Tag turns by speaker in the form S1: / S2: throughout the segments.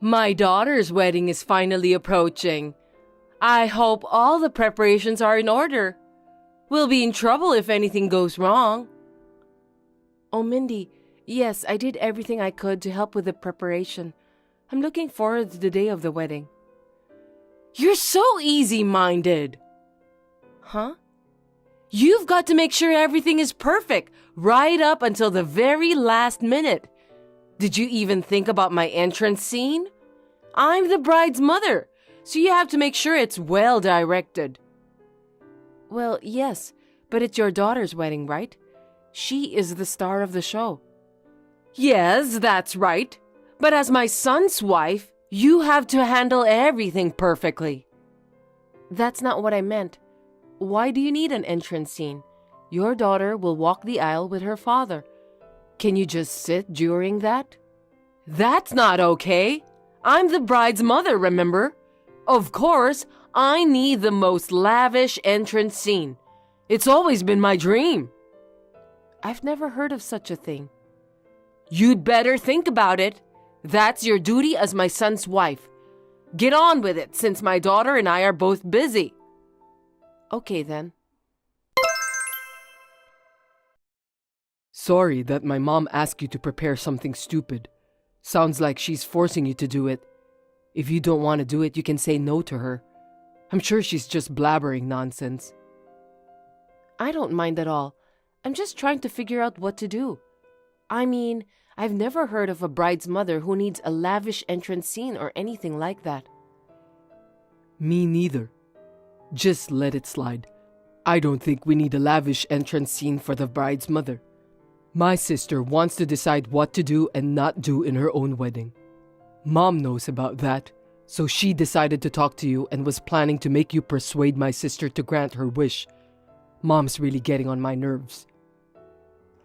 S1: My daughter's wedding is finally approaching. I hope all the preparations are in order. We'll be in trouble if anything goes wrong. Oh, Mindy, yes, I did everything I could to help with the preparation. I'm looking forward to the day of the wedding. You're so easy-minded. Huh? You've got to make sure everything is perfect, right up until the very last minute. Did you even think about my entrance scene? I'm the bride's mother, so you have to make sure it's well directed. Well, yes, but it's your daughter's wedding, right? She is the star of the show. Yes, that's right. But as my son's wife, you have to handle everything perfectly. That's not what I meant. Why do you need an entrance scene? Your daughter will walk the aisle with her father. Can you just sit during that? That's not okay. I'm the bride's mother, remember? Of course, I need the most lavish entrance scene. It's always been my dream. I've never heard of such a thing. You'd better think about it. That's your duty as my son's wife. Get on with it since my daughter and I are both busy. Okay then.
S2: Sorry that my mom asked you to prepare something stupid. Sounds like she's forcing you to do it. If you don't want to do it, you can say no to her. I'm sure she's just blabbering nonsense.
S1: I don't mind at all. I'm just trying to figure out what to do. I mean, I've never heard of a bride's mother who needs a lavish entrance scene or anything like that.
S2: Me neither. Just let it slide. I don't think we need a lavish entrance scene for the bride's mother. My sister wants to decide what to do and not do in her own wedding. Mom knows about that, so she decided to talk to you and was planning to make you persuade my sister to grant her wish. Mom's really getting on my nerves.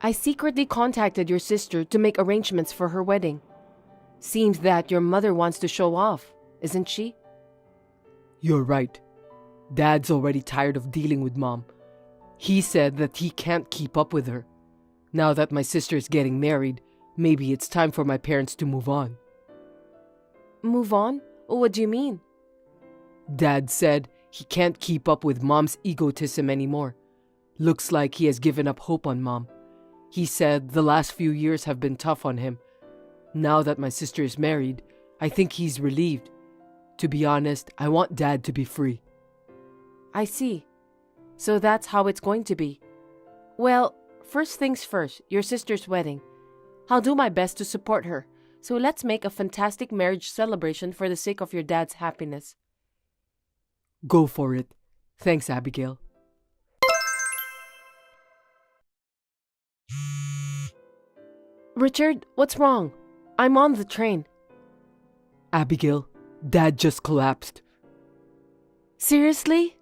S1: I secretly contacted your sister to make arrangements for her wedding. Seems that your mother wants to show off, isn't she?
S2: You're right. Dad's already tired of dealing with Mom. He said that he can't keep up with her. Now that my sister is getting married, maybe it's time for my parents to move on.
S1: Move on? What do you mean?
S2: Dad said he can't keep up with Mom's egotism anymore. Looks like he has given up hope on Mom. He said the last few years have been tough on him. Now that my sister is married, I think he's relieved. To be honest, I want Dad to be free.
S1: I see. So that's how it's going to be. Well, first things first, your sister's wedding. I'll do my best to support her. So let's make a fantastic marriage celebration for the sake of your dad's happiness.
S2: Go for it. Thanks, Abigail.
S1: Richard, what's wrong? I'm on the train.
S2: Abigail, Dad just collapsed.
S1: Seriously?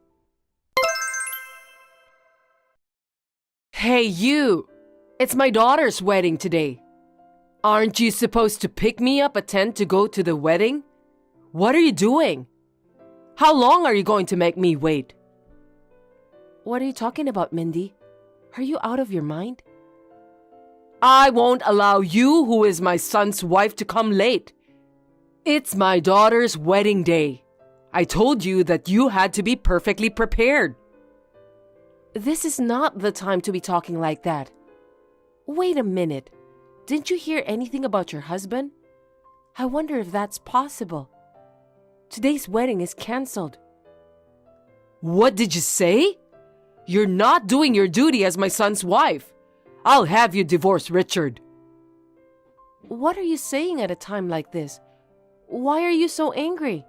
S1: Hey, you! It's my daughter's wedding today. Aren't you supposed to pick me up at 10 to go to the wedding? What are you doing? How long are you going to make me wait? What are you talking about, Mindy? Are you out of your mind? I won't allow you, who is my son's wife, to come late. It's my daughter's wedding day. I told you that you had to be perfectly prepared. This is not the time to be talking like that. Wait a minute. Didn't you hear anything about your husband? I wonder if that's possible. Today's wedding is canceled. What did you say? You're not doing your duty as my son's wife. I'll have you divorce Richard. What are you saying at a time like this? Why are you so angry?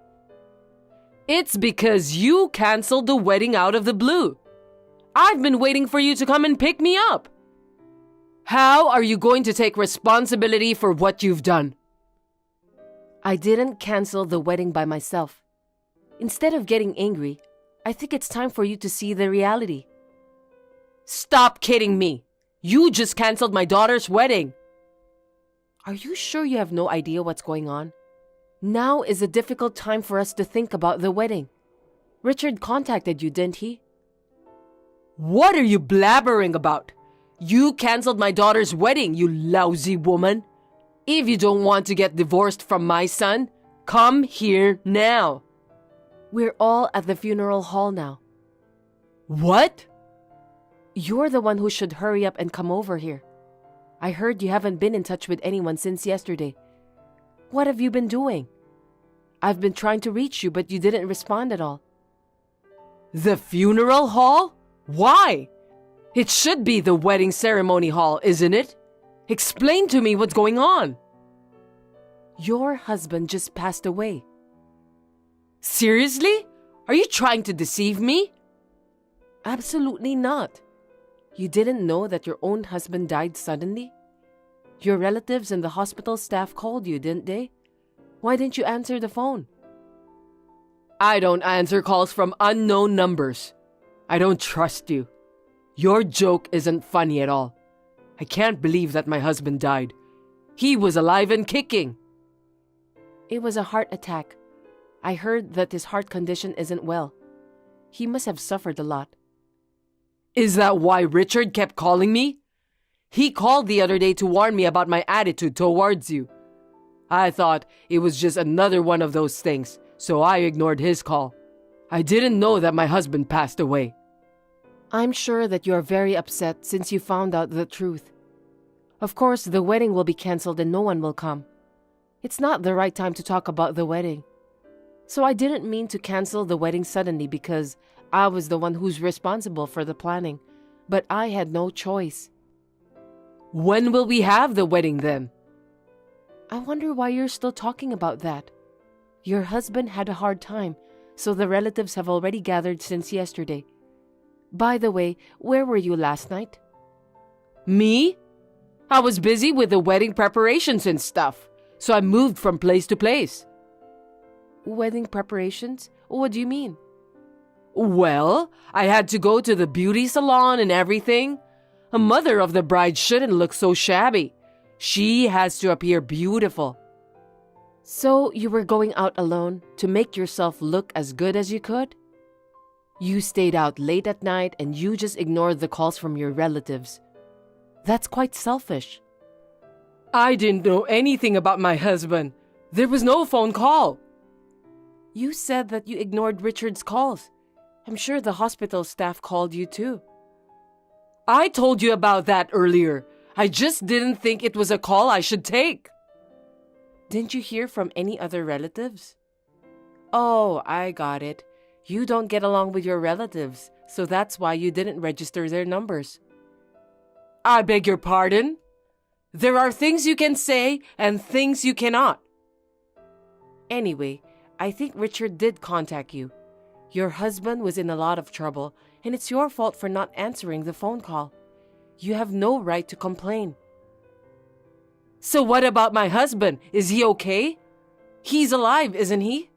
S1: It's because you canceled the wedding out of the blue. I've been waiting for you to come and pick me up. How are you going to take responsibility for what you've done? I didn't cancel the wedding by myself. Instead of getting angry, I think it's time for you to see the reality. Stop kidding me. You just canceled my daughter's wedding. Are you sure you have no idea what's going on? Now is a difficult time for us to think about the wedding. Richard contacted you, didn't he? What are you blabbering about? You canceled my daughter's wedding, you lousy woman. If you don't want to get divorced from my son, Come here now.
S2: We're all at the funeral hall now.
S1: What?
S2: You're the one who should hurry up and come over here. I heard you haven't been in touch with anyone since yesterday. What have you been doing? I've been trying to reach you, but you didn't respond at all.
S1: The funeral hall? Why? It should be the wedding ceremony hall, isn't it? Explain to me what's going on.
S2: Your husband just passed away.
S1: Seriously? Are you trying to deceive me?
S2: Absolutely not. You didn't know that your own husband died suddenly? Your relatives and the hospital staff called you, didn't they? Why didn't you answer the phone?
S1: I don't answer calls from unknown numbers. I don't trust you. Your joke isn't funny at all. I can't believe that my husband died. He was alive and kicking.
S2: It was a heart attack. I heard that his heart condition isn't well. He must have suffered a lot.
S1: Is that why Richard kept calling me? He called the other day to warn me about my attitude towards you. I thought it was just another one of those things, so I ignored his call. I didn't know that my husband passed away.
S2: I'm sure that you're very upset since you found out the truth. Of course, the wedding will be cancelled and no one will come. It's not the right time to talk about the wedding. So I didn't mean to cancel the wedding suddenly because I was the one who's responsible for the planning, but I had no choice.
S1: When will we have the wedding then?
S2: I wonder why you're still talking about that. Your husband had a hard time, so the relatives have already gathered since yesterday. By the way, where were you last night?
S1: Me? I was busy with the wedding preparations and stuff, so I moved from place to place.
S2: Wedding preparations? What do you mean?
S1: Well, I had to go to the beauty salon and everything. A mother of the bride shouldn't look so shabby. She has to appear beautiful.
S2: So you were going out alone to make yourself look as good as you could? You stayed out late at night and you just ignored the calls from your relatives. That's quite selfish.
S1: I didn't know anything about my husband. There was no phone call.
S2: You said that you ignored Richard's calls. I'm sure the hospital staff called you too.
S1: I told you about that earlier. I just didn't think it was a call I should take.
S2: Didn't you hear from any other relatives? Oh, I got it. You don't get along with your relatives, so that's why you didn't register their numbers.
S1: I beg your pardon? There are things you can say and things you cannot.
S2: Anyway, I think Richard did contact you. Your husband was in a lot of trouble, and it's your fault for not answering the phone call. You have no right to complain.
S1: So what about my husband? Is he okay? He's alive, isn't he?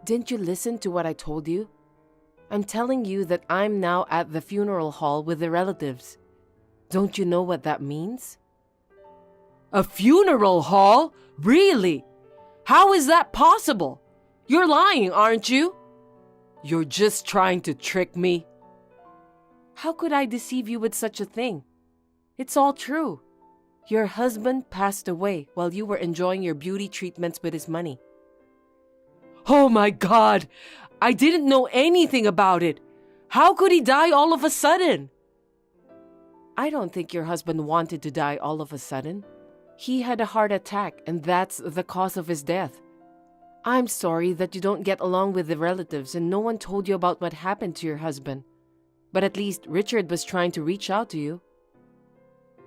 S2: Didn't you listen to what I told you? I'm telling you that I'm now at the funeral hall with the relatives. Don't you know what that means?
S1: A funeral hall? Really? How is that possible? You're lying, aren't you? You're just trying to trick me.
S2: How could I deceive you with such a thing? It's all true. Your husband passed away while you were enjoying your beauty treatments with his money.
S1: Oh my God! I didn't know anything about it. How could he die all of a sudden?
S2: I don't think your husband wanted to die all of a sudden. He had a heart attack and that's the cause of his death. I'm sorry that you don't get along with the relatives and no one told you about what happened to your husband. But at least Richard was trying to reach out to you.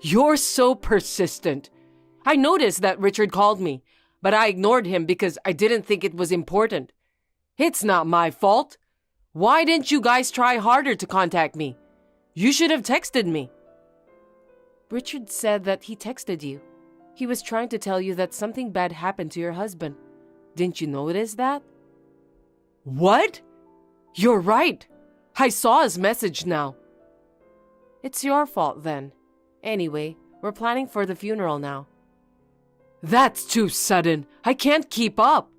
S1: You're so persistent. I noticed that Richard called me, but I ignored him because I didn't think it was important. It's not my fault. Why didn't you guys try harder to contact me? You should have texted me.
S2: Richard said that he texted you. He was trying to tell you that something bad happened to your husband. Didn't you notice that?
S1: What? You're right. I saw his message now.
S2: It's your fault then. Anyway, we're planning for the funeral now.
S1: That's too sudden. I can't keep up.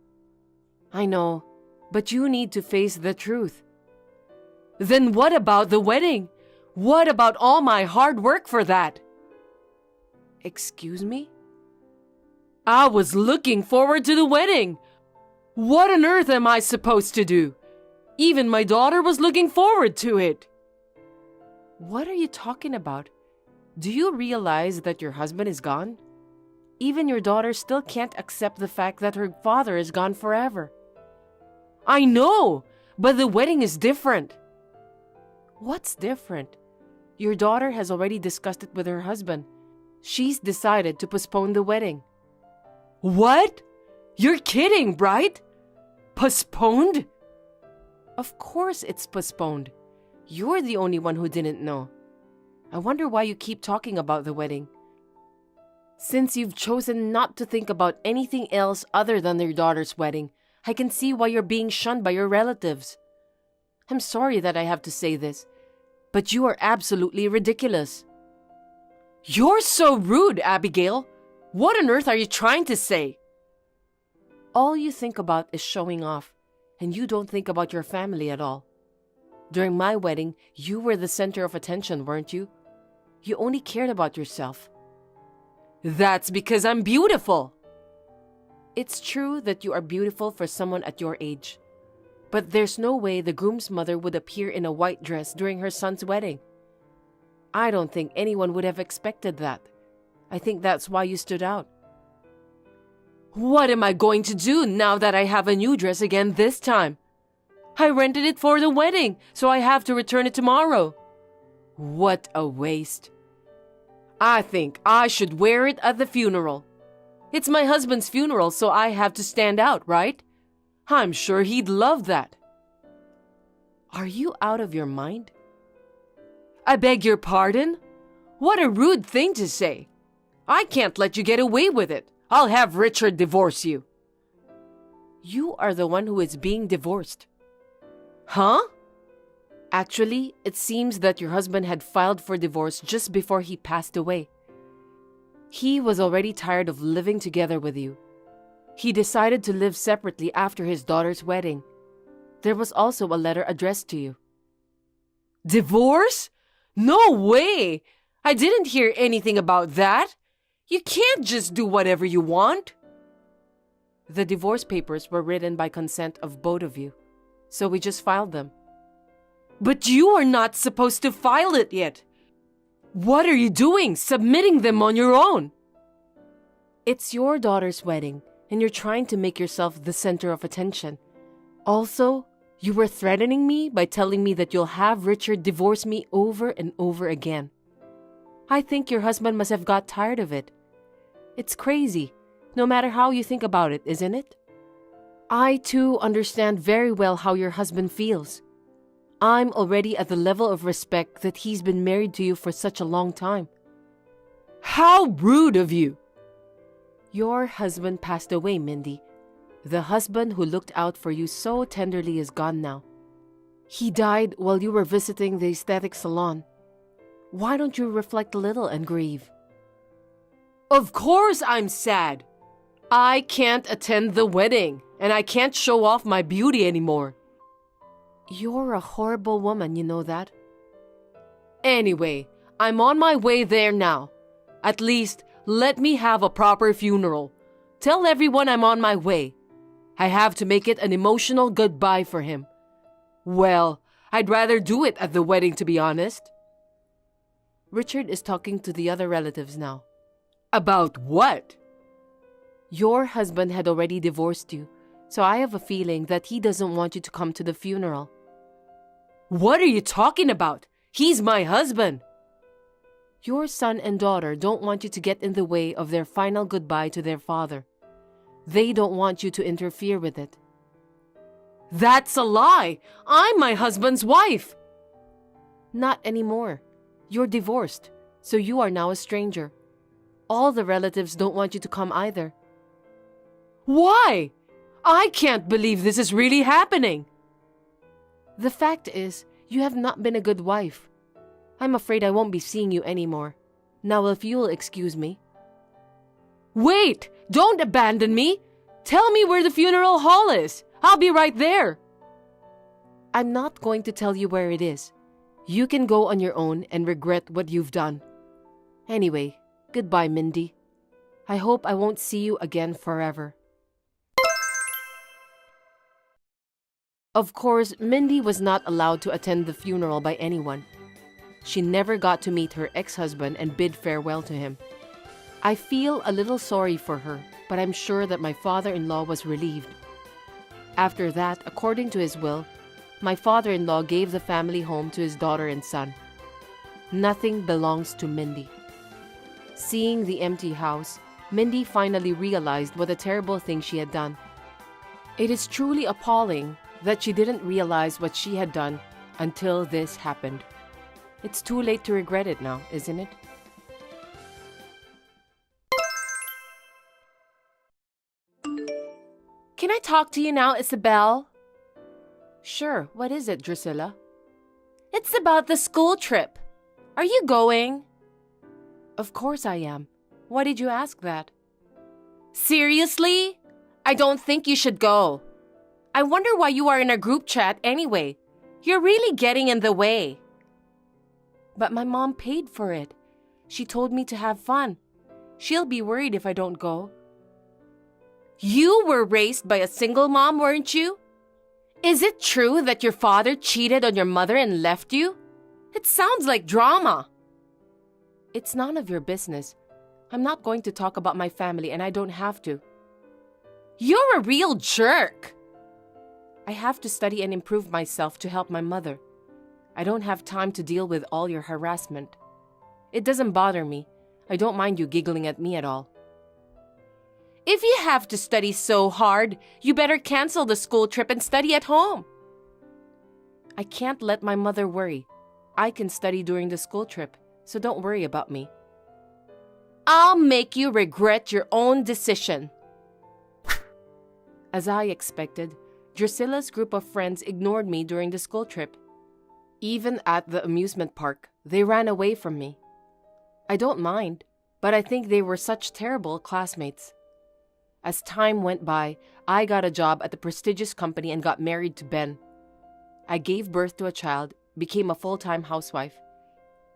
S2: I know, but you need to face the truth.
S1: Then what about the wedding? What about all my hard work for that?
S2: Excuse me?
S1: I was looking forward to the wedding. What on earth am I supposed to do? Even my daughter was looking forward to it. What are you talking about? Do you realize that your husband is gone? Even your daughter still can't accept the fact that her father is gone forever. I know, but the wedding is different. What's different? Your daughter has already discussed it with her husband. She's decided to postpone the wedding. What? You're kidding, right? Postponed? Of course it's postponed. You're the only one who didn't know. I wonder why you keep talking about the wedding. Since you've chosen not to think about anything else other than your daughter's wedding, I can see why you're being shunned by your relatives. I'm sorry that I have to say this, but you are absolutely ridiculous. You're so rude, Abigail. What on earth are you trying to say? All you think about is showing off, and you don't think about your family at all. During my wedding, you were the center of attention, weren't you? You only cared about yourself. That's because I'm beautiful. It's true that you are beautiful for someone at your age. But there's no way the groom's mother would appear in a white dress during her son's wedding. I don't think anyone would have expected that. I think that's why you stood out. What am I going to do now that I have a new dress again this time? I rented it for the wedding, so I have to return it tomorrow. What a waste. I think I should wear it at the funeral. It's my husband's funeral, so I have to stand out, right? I'm sure he'd love that. Are you out of your mind? I beg your pardon? What a rude thing to say. I can't let you get away with it. I'll have Richard divorce you. You are the one who is being divorced. Huh? Actually, it seems that your husband had filed for divorce just before he passed away. He was already tired of living together with you. He decided to live separately after his daughter's wedding. There was also a letter addressed to you. Divorce? No way! I didn't hear anything about that. You can't just do whatever you want. The divorce papers were written by consent of both of you, so we just filed them. But you are not supposed to file it yet. What are you doing, submitting them on your own? It's your daughter's wedding, and you're trying to make yourself the center of attention. Also, you were threatening me by telling me that you'll have Richard divorce me over and over again. I think your husband must have got tired of it. It's crazy, no matter how you think about it, isn't it? I, too, understand very well how your husband feels. I'm already at the level of respect that he's been married to you for such a long time. How rude of you! Your husband passed away, Mindy. The husband who looked out for you so tenderly is gone now. He died while you were visiting the aesthetic salon. Why don't you reflect a little and grieve? Of course I'm sad. I can't attend the wedding, and I can't show off my beauty anymore. You're a horrible woman, you know that? Anyway, I'm on my way there now. At least, let me have a proper funeral. Tell everyone I'm on my way. I have to make it an emotional goodbye for him. Well, I'd rather do it at the wedding, to be honest. Richard is talking to the other relatives now. About what? Your husband had already divorced you, so I have a feeling that he doesn't want you to come to the funeral. What are you talking about? He's my husband. Your son and daughter don't want you to get in the way of their final goodbye to their father. They don't want you to interfere with it. That's a lie! I'm my husband's wife! Not anymore. You're divorced, so you are now a stranger. All the relatives don't want you to come either. Why? I can't believe this is really happening. The fact is, you have not been a good wife. I'm afraid I won't be seeing you anymore. Now, if you'll excuse me. Wait! Don't abandon me! Tell me where the funeral hall is. I'll be right there. I'm not going to tell you where it is. You can go on your own and regret what you've done. Anyway, goodbye, Mindy. I hope I won't see you again forever. Of course, Mindy was not allowed to attend the funeral by anyone. She never got to meet her ex-husband and bid farewell to him. I feel a little sorry for her, but I'm sure that my father-in-law was relieved. After that, according to his will, my father-in-law gave the family home to his daughter and son. Nothing belongs to Mindy. Seeing the empty house, Mindy finally realized what a terrible thing she had done. It is truly appalling that she didn't realize what she had done until this happened. It's too late to regret it now, isn't it? Can I talk to you now, Isabel? Sure, what is it, Drusilla? It's about the school trip. Are you going? Of course I am. Why did you ask that? Seriously? I don't think you should go. I wonder why you are in a group chat anyway. You're really getting in the way. But my mom paid for it. She told me to have fun. She'll be worried if I don't go. You were raised by a single mom, weren't you? Is it true that your father cheated on your mother and left you? It sounds like drama. It's none of your business. I'm not going to talk about my family, and I don't have to. You're a real jerk. I have to study and improve myself to help my mother. I don't have time to deal with all your harassment. It doesn't bother me. I don't mind you giggling at me at all. If you have to study so hard, you better cancel the school trip and study at home. I can't let my mother worry. I can study during the school trip, so don't worry about me. I'll make you regret your own decision. As I expected, Drusilla's group of friends ignored me during the school trip. Even at the amusement park, they ran away from me. I don't mind, but I think they were such terrible classmates. As time went by, I got a job at the prestigious company and got married to Ben. I gave birth to a child, became a full-time housewife.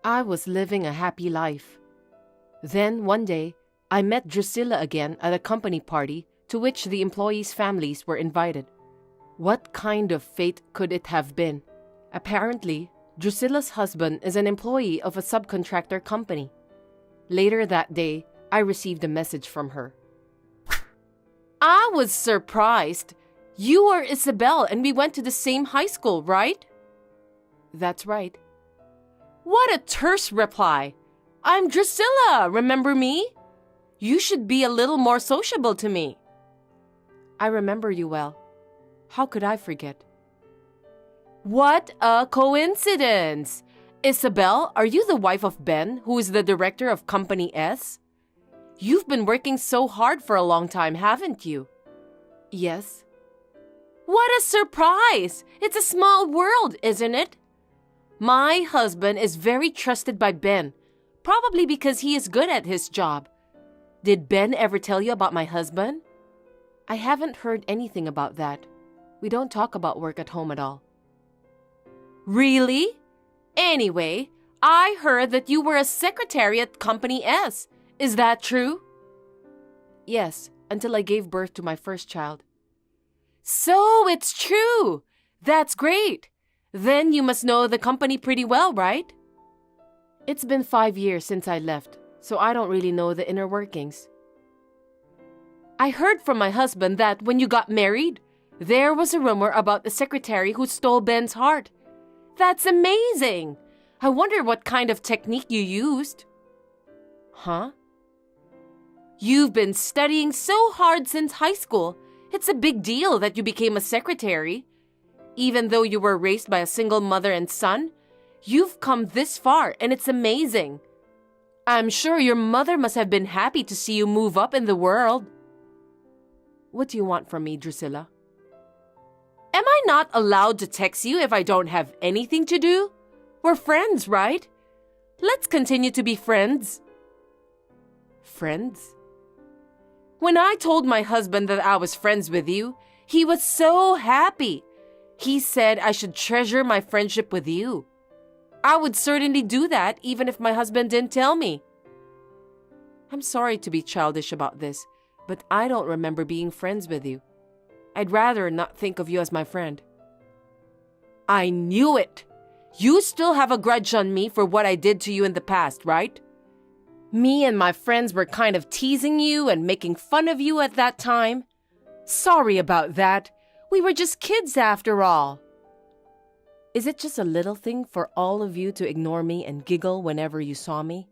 S1: I was living a happy life. Then, one day, I met Drusilla again at a company party to which the employees' families were invited. What kind of fate could it have been? Apparently, Drusilla's husband is an employee of a subcontractor company. Later that day, I received a message from her. I was surprised. You are Isabel and we went to the same high school, right? That's right. What a terse reply. I'm Drusilla, remember me? You should be a little more sociable to me. I remember you well. How could I forget? What a coincidence! Isabel, are you the wife of Ben, who is the director of Company S? You've been working so hard for a long time, haven't you? Yes. What a surprise! It's a small world, isn't it? My husband is very trusted by Ben, probably because he is good at his job. Did Ben ever tell you about my husband? I haven't heard anything about that. We don't talk about work at home at all. Really? Anyway, I heard that you were a secretary at Company S. Is that true? Yes, until I gave birth to my first child. So it's true! That's great! Then you must know the company pretty well, right? It's been 5 years since I left, so I don't really know the inner workings. I heard from my husband that when you got married, there was a rumor about the secretary who stole Ben's heart. That's amazing! I wonder what kind of technique you used. Huh? You've been studying so hard since high school. It's a big deal that you became a secretary. Even though you were raised by a single mother and son, you've come this far and it's amazing. I'm sure your mother must have been happy to see you move up in the world. What do you want from me, Drusilla? Am I not allowed to text you if I don't have anything to do? We're friends, right? Let's continue to be friends. Friends? When I told my husband that I was friends with you, he was so happy. He said I should treasure my friendship with you. I would certainly do that even if my husband didn't tell me. I'm sorry to be childish about this, but I don't remember being friends with you. I'd rather not think of you as my friend. I knew it. You still have a grudge on me for what I did to you in the past, right? Me and my friends were kind of teasing you and making fun of you at that time. Sorry about that. We were just kids after all. Is it just a little thing for all of you to ignore me and giggle whenever you saw me?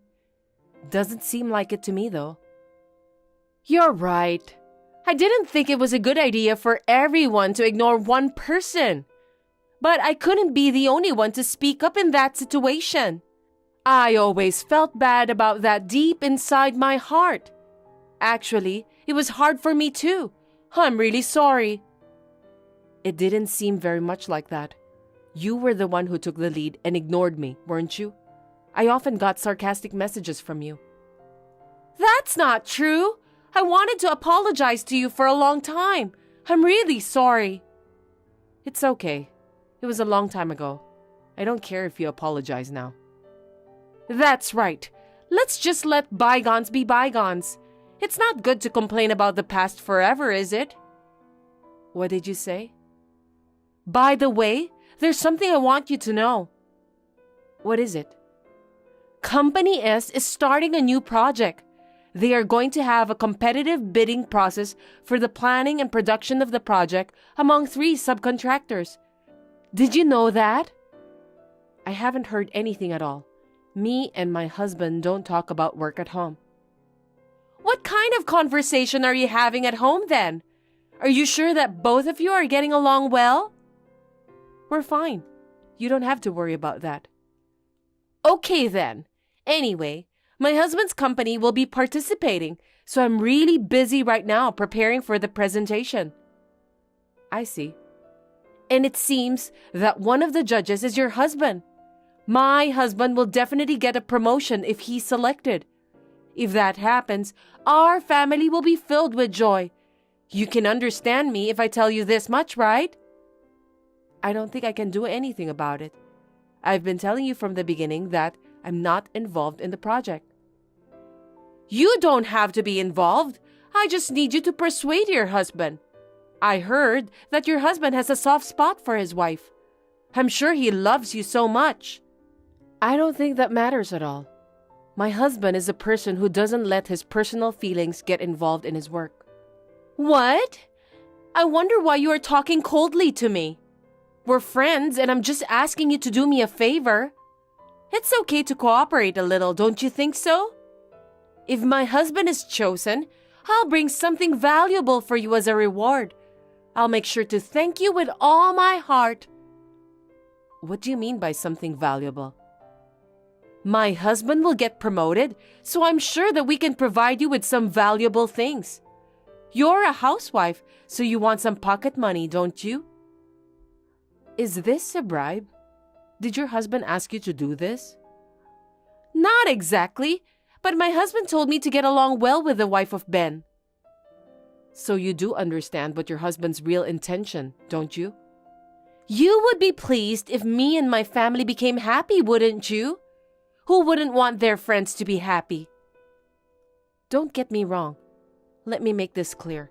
S1: Doesn't seem like it to me, though. You're right. I didn't think it was a good idea for everyone to ignore one person. But I couldn't be the only one to speak up in that situation. I always felt bad about that deep inside my heart. Actually, it was hard for me too. I'm really sorry. It didn't seem very much like that. You were the one who took the lead and ignored me, weren't you? I often got sarcastic messages from you. That's not true. I wanted to apologize to you for a long time. I'm really sorry. It's okay. It was a long time ago. I don't care if you apologize now. That's right. Let's just let bygones be bygones. It's not good to complain about the past forever, is it? What did you say? By the way, there's something I want you to know. What is it? Company S is starting a new project. They are going to have a competitive bidding process for the planning and production of the project among 3 subcontractors. Did you know that? I haven't heard anything at all. Me and my husband don't talk about work at home. What kind of conversation are you having at home then? Are you sure that both of you are getting along well? We're fine. You don't have to worry about that. Okay then. Anyway, my husband's company will be participating, so I'm really busy right now preparing for the presentation. I see. And it seems that one of the judges is your husband. My husband will definitely get a promotion if he's selected. If that happens, our family will be filled with joy. You can understand me if I tell you this much, right? I don't think I can do anything about it. I've been telling you from the beginning that I'm not involved in the project. You don't have to be involved. I just need you to persuade your husband. I heard that your husband has a soft spot for his wife. I'm sure he loves you so much. I don't think that matters at all. My husband is a person who doesn't let his personal feelings get involved in his work. What? I wonder why you are talking coldly to me. We're friends and I'm just asking you to do me a favor. It's okay to cooperate a little, don't you think so? If my husband is chosen, I'll bring something valuable for you as a reward. I'll make sure to thank you with all my heart. What do you mean by something valuable? My husband will get promoted, so I'm sure that we can provide you with some valuable things. You're a housewife, so you want some pocket money, don't you? Is this a bribe? Did your husband ask you to do this? Not exactly, but my husband told me to get along well with the wife of Ben. So you do understand what your husband's real intention, don't you? You would be pleased if me and my family became happy, wouldn't you? Who wouldn't want their friends to be happy? Don't get me wrong. Let me make this clear.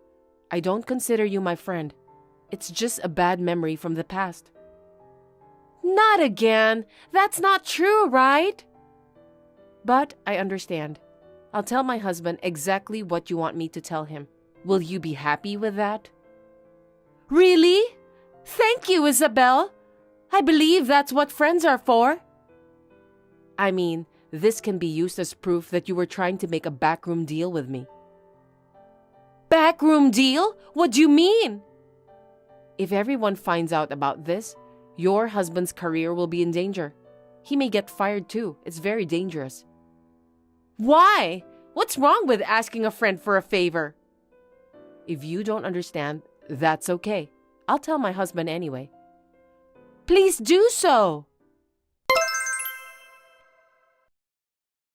S1: I don't consider you my friend. It's just a bad memory from the past. Not again. That's not true, right? But I understand. I'll tell my husband exactly what you want me to tell him. Will you be happy with that? Really? Thank you, Isabel. I believe that's what friends are for. I mean, this can be used as proof that you were trying to make a backroom deal with me. Backroom deal? What do you mean? If everyone finds out about this, your husband's career will be in danger. He may get fired too. It's very dangerous. Why? What's wrong with asking a friend for a favor? If you don't understand, that's okay. I'll tell my husband anyway. Please do so.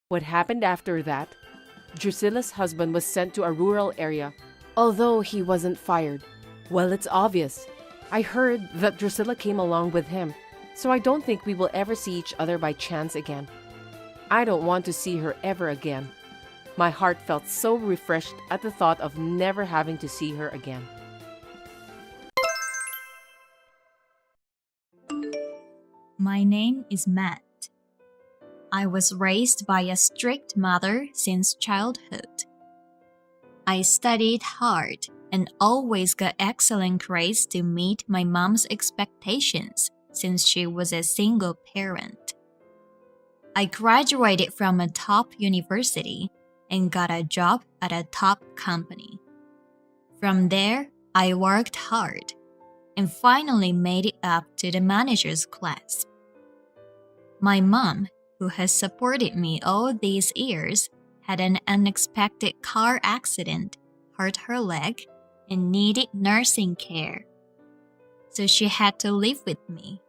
S1: What happened after that? Drusilla's husband was sent to a rural area, although he wasn't fired. Well, it's obvious. I heard that Drusilla came along with him, so I don't think we will ever see each other by chance again. I don't want to see her ever again. My heart felt so refreshed at the thought of never having to see her again.
S3: My name is Matt. I was raised by a strict mother since childhood. I studied hard and always got excellent grades to meet my mom's expectations since she was a single parent. I graduated from a top university and got a job at a top company. From there, I worked hard and finally made it up to the manager's class. My mom, who has supported me all these years, had an unexpected car accident, hurt her leg, and needed nursing care. So she had to live with me.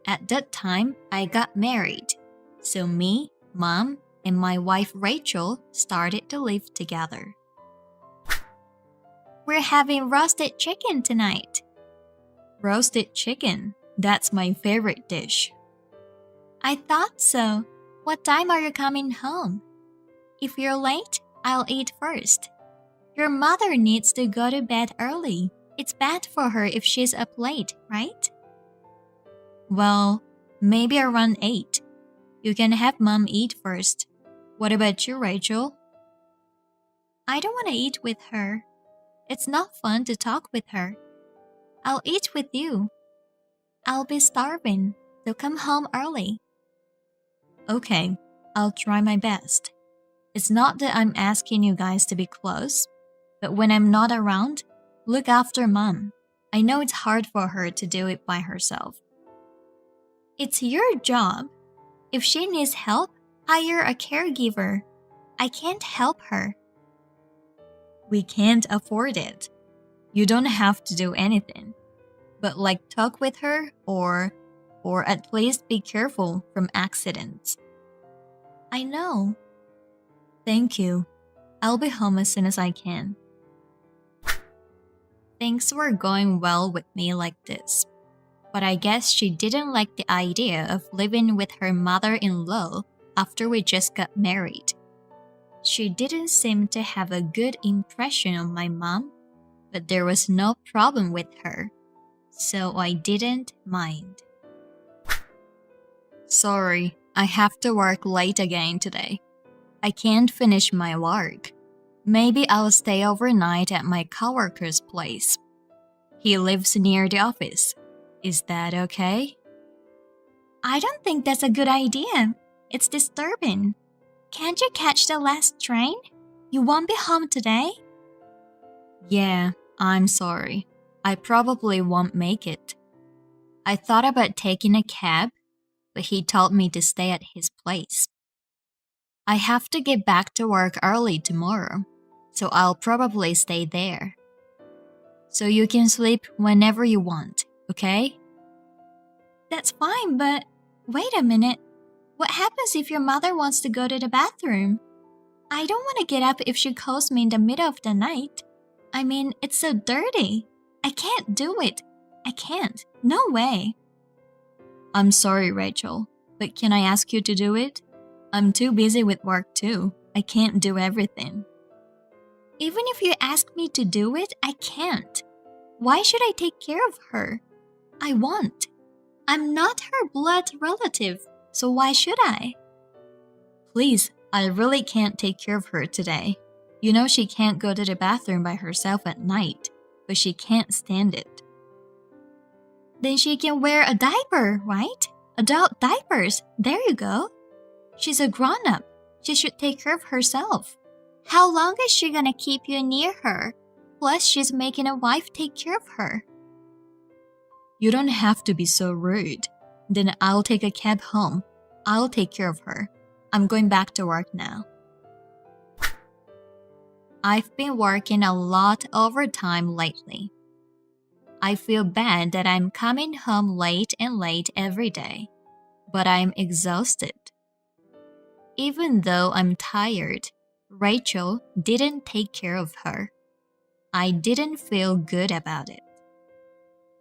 S3: At that time, I got married. So me, Mom, and my wife Rachel started to live together. We're having roasted chicken tonight. Roasted chicken, that's my favorite dish. I thought so. What time are you coming home? If you're late, I'll eat first. Your mother needs to go to bed early. It's bad for her if she's up late, right? Well, maybe around 8. You can have Mom eat first. What about you, Rachel? I don't want to eat with her. It's not fun to talk with her. I'll eat with you. I'll be starving, so come home early. Okay, I'll try my best. It's not that I'm asking you guys to be close, but when I'm not around, look after Mom. I know it's hard for her to do it by herself. It's your job. If she needs help, hire a caregiver. I can't help her. We can't afford it. You don't have to do anything, but like talk with her or at least be careful from accidents. I know. Thank you. I'll be home as soon as I can. Things were going well with me like this, but I guess she didn't like the idea of living with her mother-in-law after we just got married. She didn't seem to have a good impression of my mom, but there was no problem with her, so I didn't mind. Sorry, I have to work late again today. I can't finish my work. Maybe I'll stay overnight at my coworker's place. He lives near the office. Is that okay? I don't think that's a good idea. It's disturbing. Can't you catch the last train? You won't be home today? Yeah, I'm sorry. I probably won't make it. I thought about taking a cab, but he told me to stay at his place. I have to get back to work early tomorrow, so I'll probably stay there. So you can sleep whenever you want, okay? That's fine, but wait a minute. What happens if your mother wants to go to the bathroom? I don't want to get up if she calls me in the middle of the night. I mean, it's so dirty. I can't do it. I can't. No way. I'm sorry, Rachel, but can I ask you to do it? I'm too busy with work too. I can't do everything. Even if you ask me to do it, I can't. Why should I take care of her? I won't. I'm not her blood relative, so why should I? Please, I really can't take care of her today. You know she can't go to the bathroom by herself at night, but she can't stand it. Then she can wear a diaper, right? Adult diapers. There you go. She's a grown-up. She should take care of herself. How long is she gonna keep you near her? Plus, she's making a wife take care of her. You don't have to be so rude. Then I'll take a cab home. I'll take care of her. I'm going back to work now. I've been working a lot overtime lately. I feel bad that I'm coming home late and late every day, but I'm exhausted. Even though I'm tired, Rachel didn't take care of her. I didn't feel good about it.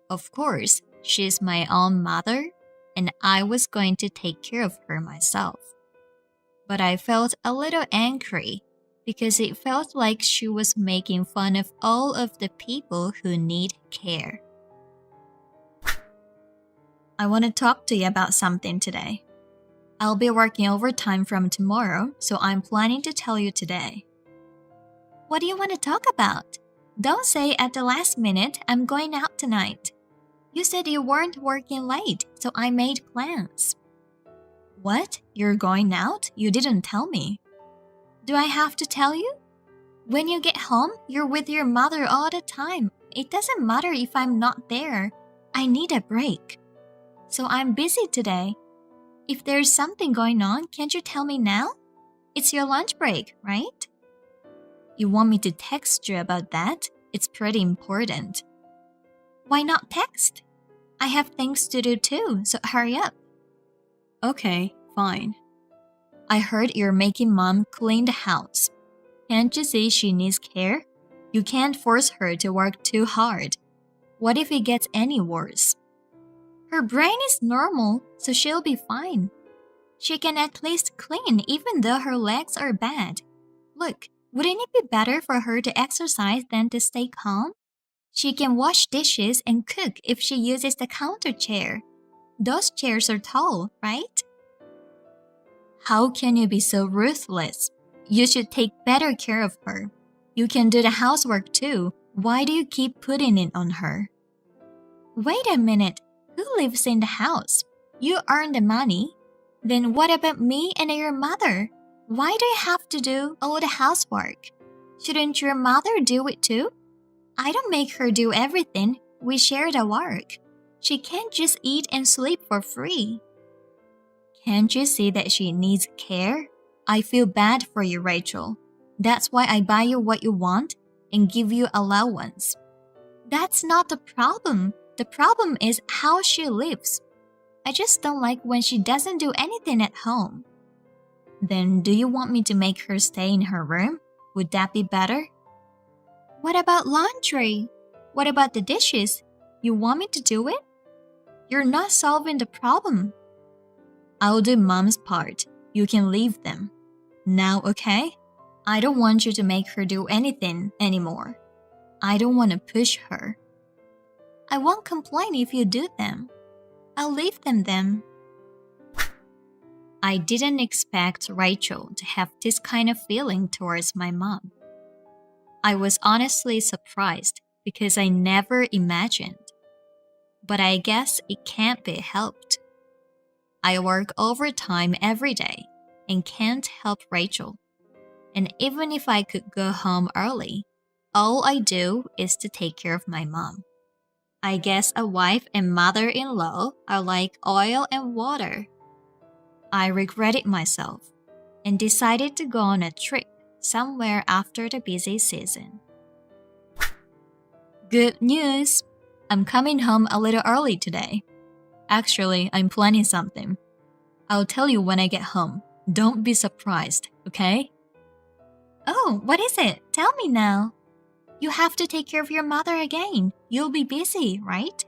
S3: Of course, she's my own mother, and I was going to take care of her myself. But I felt a little angry because it felt like she was making fun of all of the people who need care. I want to talk to you about something today. I'll be working overtime from tomorrow, so I'm planning to tell you today. What do you want to talk about? Don't say at the last minute, I'm going out tonight. You said you weren't working late, so I made plans. What? You're going out? You didn't tell me. Do I have to tell you? When you get home, you're with your mother all the time. It doesn't matter if I'm not there. I need a break. So I'm busy today. If there's something going on, can't you tell me now? It's your lunch break, right? You want me to text you about that? It's pretty important. Why not text? I have things to do too, so hurry up. Okay, fine. I heard you're making Mom clean the house. Can't you see she needs care? You can't force her to work too hard. What if it gets any worse? Her brain is normal, so she'll be fine. She can at least clean even though her legs are bad. Look, wouldn't it be better for her to exercise than to stay calm? She can wash dishes and cook if she uses the counter chair. Those chairs are tall, right? How can you be so ruthless? You should take better care of her. You can do the housework too. Why do you keep putting it on her? Wait a minute. Who lives in the house? You earn the money. Then what about me and your mother? Why do you have to do all the housework? Shouldn't your mother do it too? I don't make her do everything. We share the work. She can't just eat and sleep for free. Can't you see that she needs care? I feel bad for you, Rachel. That's why I buy you what you want and give you allowance. That's not the problem. The problem is how she lives. I just don't like when she doesn't do anything at home. Then do you want me to make her stay in her room? Would that be better? What about laundry? What about the dishes? You want me to do it? You're not solving the problem. I'll do Mom's part. You can leave them. Now, okay? I don't want you to make her do anything anymore. I don't want to push her. I won't complain if you do them. I'll leave them then. I didn't expect Rachel to have this kind of feeling towards my mom. I was honestly surprised because I never imagined. But I guess it can't be helped. I work overtime every day and can't help Rachel. And even if I could go home early, all I do is to take care of my mom. I guess a wife and mother-in-law are like oil and water. I regretted myself and decided to go on a trip somewhere after the busy season. Good news! I'm coming home a little early today. Actually, I'm planning something. I'll tell you when I get home. Don't be surprised, okay? Oh, what is it? Tell me now. You have to take care of your mother again. You'll be busy, right?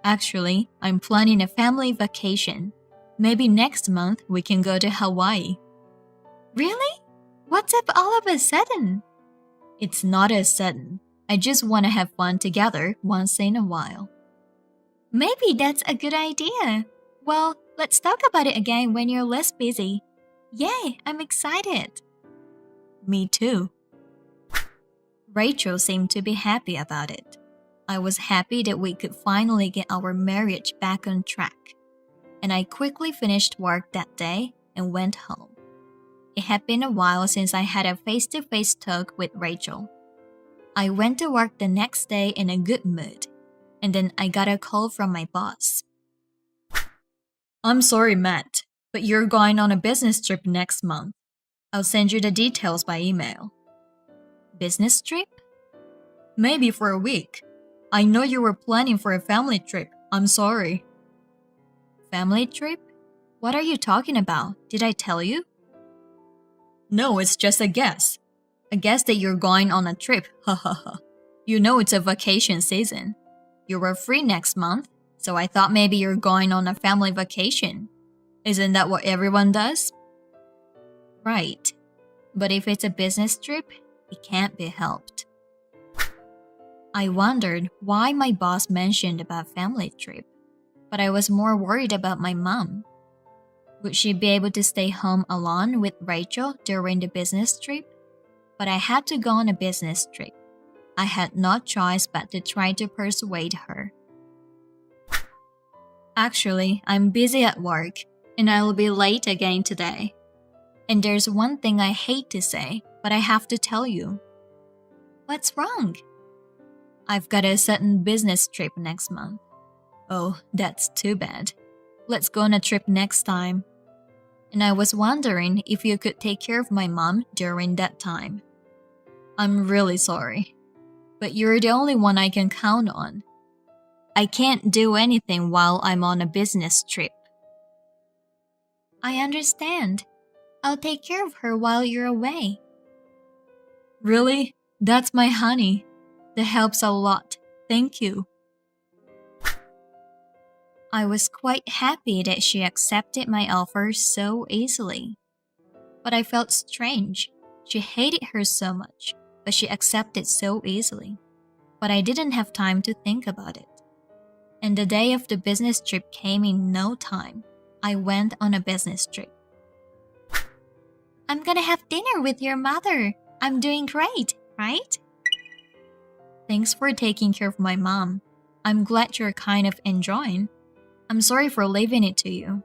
S3: Actually, I'm planning a family vacation. Maybe next month we can go to Hawaii. Really? What's up all of a sudden? It's not as sudden. I just want to have fun together once in a while. Maybe that's a good idea. Well, let's talk about it again when you're less busy. Yay, I'm excited. Me too. Rachel seemed to be happy about it. I was happy that we could finally get our marriage back on track. And I quickly finished work that day and went home. It had been a while since I had a face-to-face talk with Rachel. I went to work the next day in a good mood, and then I got a call from my boss. I'm sorry, Matt, but you're going on a business trip next month. I'll send you the details by email. Business trip? Maybe for a week. I know you were planning for a family trip. I'm sorry. Family trip? What are you talking about? Did I tell you? No, it's just a guess. A guess that you're going on a trip. Ha ha ha. You know it's a vacation season. You were free next month, so I thought maybe you're going on a family vacation. Isn't that what everyone does? Right. But if it's a business trip, it can't be helped. I wondered why my boss mentioned about family trip. but I was more worried about my mom. Would she be able to stay home alone with Rachel during the business trip? But I had to go on a business trip. I had no choice but to try to persuade her. Actually, I'm busy at work, and I'll be late again today. And there's one thing I hate to say, but I have to tell you. What's wrong? I've got a sudden business trip next month. Oh, that's too bad. Let's go on a trip next time. And I was wondering if you could take care of my mom during that time. I'm really sorry, but you're the only one I can count on. I can't do anything while I'm on a business trip. I understand. I'll take care of her while you're away. Really? That's my honey. That helps a lot. Thank you. I was quite happy that she accepted my offer so easily. But I felt strange. She hated her so much, but she accepted so easily. But I didn't have time to think about it. And the day of the business trip came in no time. I went on a business trip. I'm gonna have dinner with your mother. I'm doing great, right? Thanks for taking care of my mom. I'm glad you're kind of enjoying. I'm sorry for leaving it to you.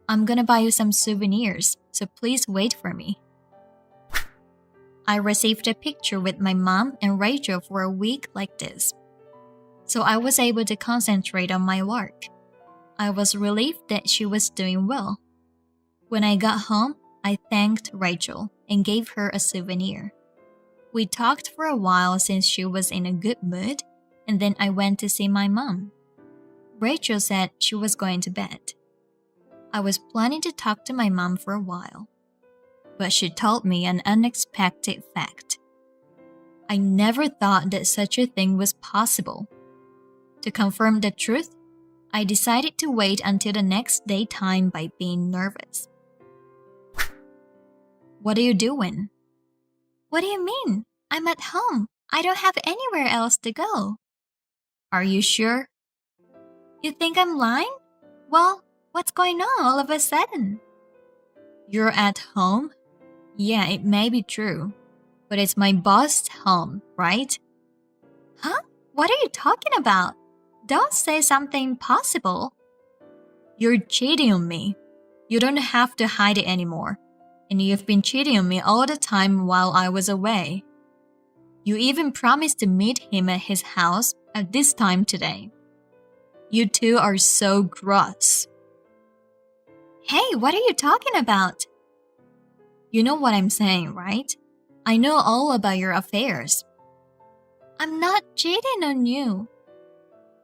S3: I'm gonna buy you some souvenirs, so please wait for me. I received a picture with my mom and Rachel for a week like this. So I was able to concentrate on my work. I was relieved that she was doing well. When I got home, I thanked Rachel and gave her a souvenir. We talked for a while since she was in a good mood, and then I went to see my mom. Rachel said she was going to bed. I was planning to talk to my mom for a while, but she told me an unexpected fact. I never thought that such a thing was possible. To confirm the truth, I decided to wait until the next daytime by being nervous. What are you doing? What do you mean? I'm at home. I don't have anywhere else to go. Are you sure? You think I'm lying? Well, what's going on all of a sudden? You're at home? Yeah, it may be true, but it's my boss's home, right? Huh? What are you talking about? Don't say something impossible. You're cheating on me. You don't have to hide it anymore. And you've been cheating on me all the time while I was away. You even promised to meet him at his house at this time today. You two are so gross. Hey, what are you talking about? You know what I'm saying, right? I know all about your affairs. I'm not cheating on you.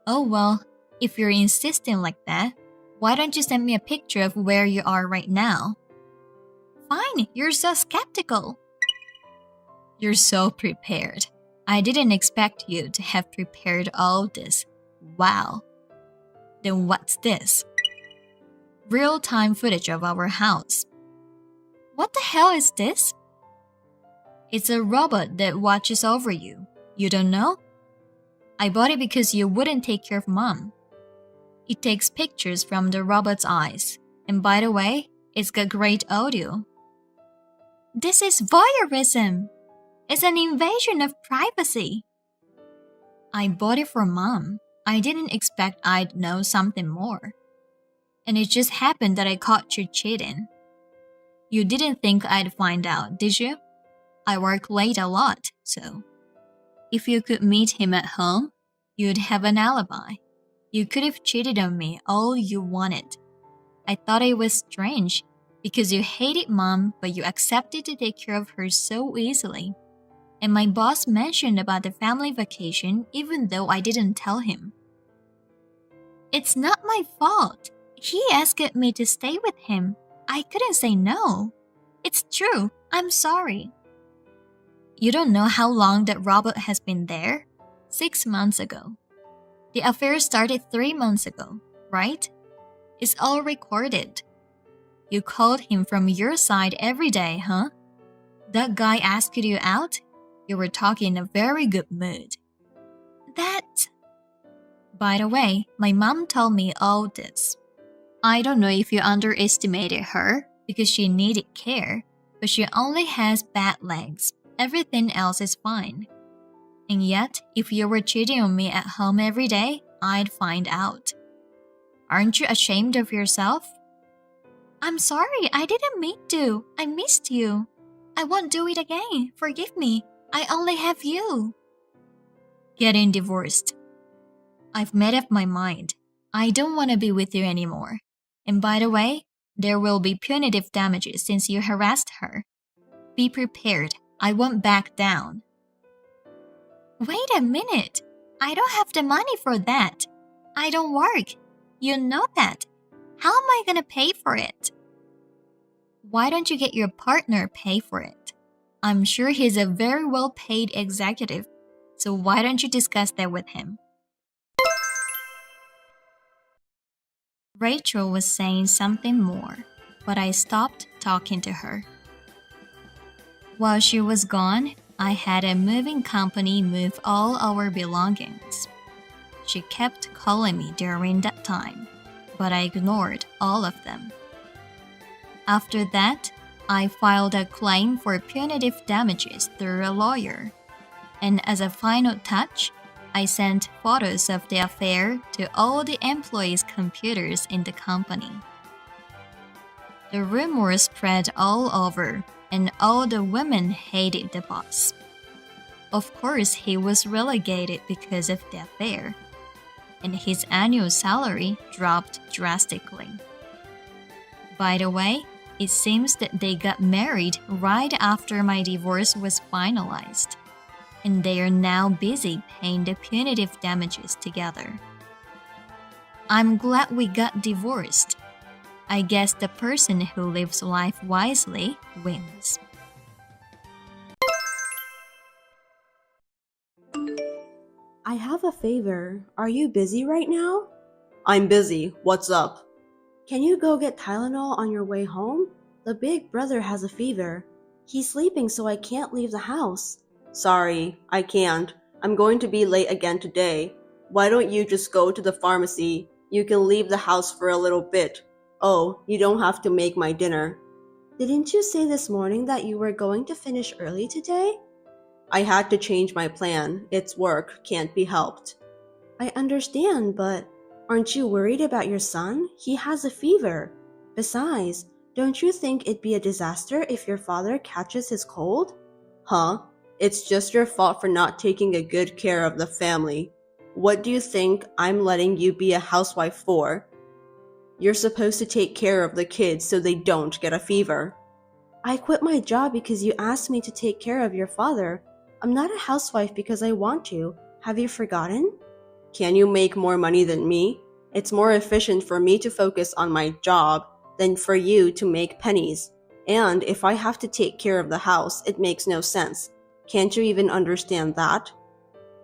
S3: Oh well, if you're insisting like that, why don't you send me a picture of where you are right now? Fine, you're so skeptical. You're so prepared. I didn't expect you to have prepared all this. Wow. Then what's this? Real-time footage of our house. What the hell is this? It's a robot that watches over you. You don't know? I bought it because you wouldn't take care of Mom. It takes pictures from the robot's eyes. And by the way, it's got great audio. This is voyeurism. It's an invasion of privacy. I bought it for Mom. I didn't expect I'd know something more. And it just happened that I caught you cheating. You didn't think I'd find out, did you? I work late a lot, so. If you could meet him at home, you'd have an alibi. You could have cheated on me all you wanted. I thought it was strange because you hated Mom, but you accepted to take care of her so easily. And my boss mentioned about the family vacation even though I didn't tell him. It's not my fault. He asked me to stay with him. I couldn't say no. It's true. I'm sorry. You don't know how long that robot has been there? 6 months ago. The affair started 3 months ago, right? It's all recorded. You called him from your side every day, huh? That guy asked you out? You were talking in a very good mood. By the way, my mom told me all this. I don't know if you underestimated her because she needed care, but she only has bad legs. Everything else is fine. And yet, if you were cheating on me at home every day, I'd find out. Aren't you ashamed of yourself? I'm sorry, I didn't mean to. I missed you. I won't do it again. Forgive me. I only have you. Getting divorced. I've made up my mind. I don't want to be with you anymore. And by the way, there will be punitive damages since you harassed her. Be prepared. I won't back down. Wait a minute. I don't have the money for that. I don't work. You know that. How am I going to pay for it? Why don't you get your partner pay for it? I'm sure he's a very well-paid executive, so why don't you discuss that with him? Rachel was saying something more, but I stopped talking to her. While she was gone, I had a moving company move all our belongings. She kept calling me during that time, but I ignored all of them. After that, I filed a claim for punitive damages through a lawyer. And as a final touch, I sent photos of the affair to all the employees' computers in the company. The rumors spread all over, and all the women hated the boss. Of course, he was relegated because of the affair, and his annual salary dropped drastically. By the way, it seems that they got married right after my divorce was finalized, and they are now busy paying the punitive damages together. I'm glad we got divorced. I guess the person who lives life wisely wins.
S4: I have a favor. Are you busy right now?
S5: I'm busy. What's up?
S4: Can you go get Tylenol on your way home? The big brother has a fever. He's sleeping, so I can't leave the house.
S5: Sorry, I can't. I'm going to be late again today. Why don't you just go to the pharmacy? You can leave the house for a little bit. Oh, you don't have to make my dinner.
S4: Didn't you say this morning that you were going to finish early today?
S5: I had to change my plan. It's work, can't be helped.
S4: I understand, but aren't you worried about your son? He has a fever. Besides, don't you think it'd be a disaster if your father catches his cold?
S5: Huh? It's just your fault for not taking a good care of the family. What do you think I'm letting you be a housewife for? You're supposed to take care of the kids so they don't get a fever.
S4: I quit my job because you asked me to take care of your father. I'm not a housewife because I want to. Have you forgotten?
S5: Can you make more money than me? It's more efficient for me to focus on my job than for you to make pennies. And if I have to take care of the house, it makes no sense. Can't you even understand that?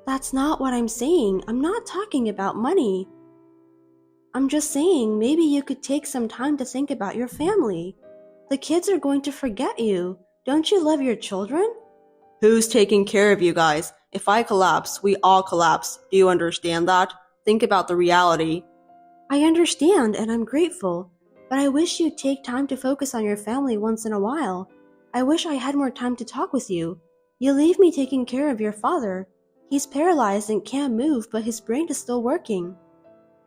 S4: That's not what I'm saying. I'm not talking about money. I'm just saying maybe you could take some time to think about your family. The kids are going to forget you. Don't you love your children?
S5: Who's taking care of you guys? If I collapse, we all collapse. Do you understand that? Think about the reality.
S4: I understand, and I'm grateful. But I wish you'd take time to focus on your family once in a while. I wish I had more time to talk with you. You leave me taking care of your father. He's paralyzed and can't move, but his brain is still working.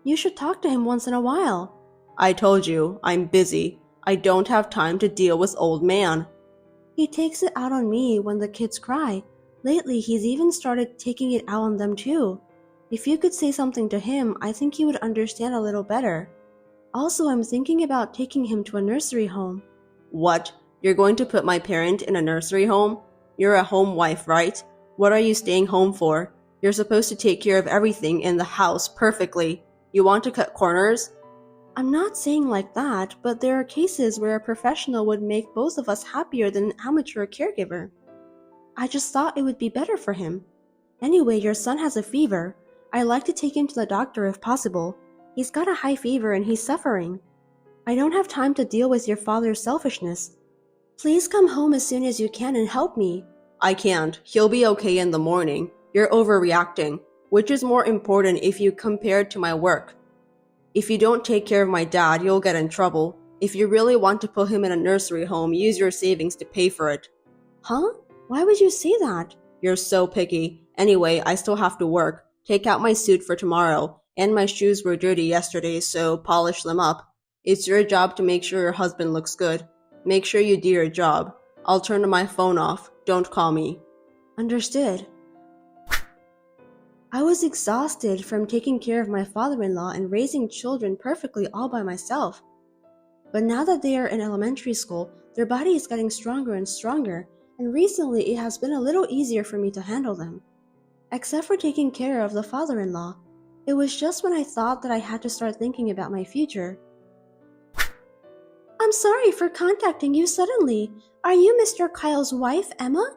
S4: You should talk to him once in a while.
S5: I told you, I'm busy. I don't have time to deal with old man.
S4: He takes it out on me when the kids cry. Lately, he's even started taking it out on them too. If you could say something to him, I think he would understand a little better. Also, I'm thinking about taking him to a nursery home.
S5: What? You're going to put my parent in a nursery home? You're a home wife, right? What are you staying home for? You're supposed to take care of everything in the house perfectly. You want to cut corners?
S4: I'm not saying like that, but there are cases where a professional would make both of us happier than an amateur caregiver. I just thought it would be better for him. Anyway, your son has a fever. I'd like to take him to the doctor if possible. He's got a high fever and he's suffering. I don't have time to deal with your father's selfishness. Please come home as soon as you can and help me.
S5: I can't. He'll be okay in the morning. You're overreacting. Which is more important if you compare it to my work? If you don't take care of my dad, you'll get in trouble. If you really want to put him in a nursery home, use your savings to pay for it.
S4: Huh? Why would you say that?
S5: You're so picky. Anyway, I still have to work. Take out my suit for tomorrow. And my shoes were dirty yesterday, so polish them up. It's your job to make sure your husband looks good. Make sure you do your job. I'll turn my phone off. Don't call me.
S4: Understood. I was exhausted from taking care of my father-in-law and raising children perfectly all by myself. But now that they are in elementary school, their body is getting stronger and stronger, and recently it has been a little easier for me to handle them. Except for taking care of the father-in-law, it was just when I thought that I had to start thinking about my future. I'm sorry for contacting you suddenly. Are you Mr. Kyle's wife, Emma?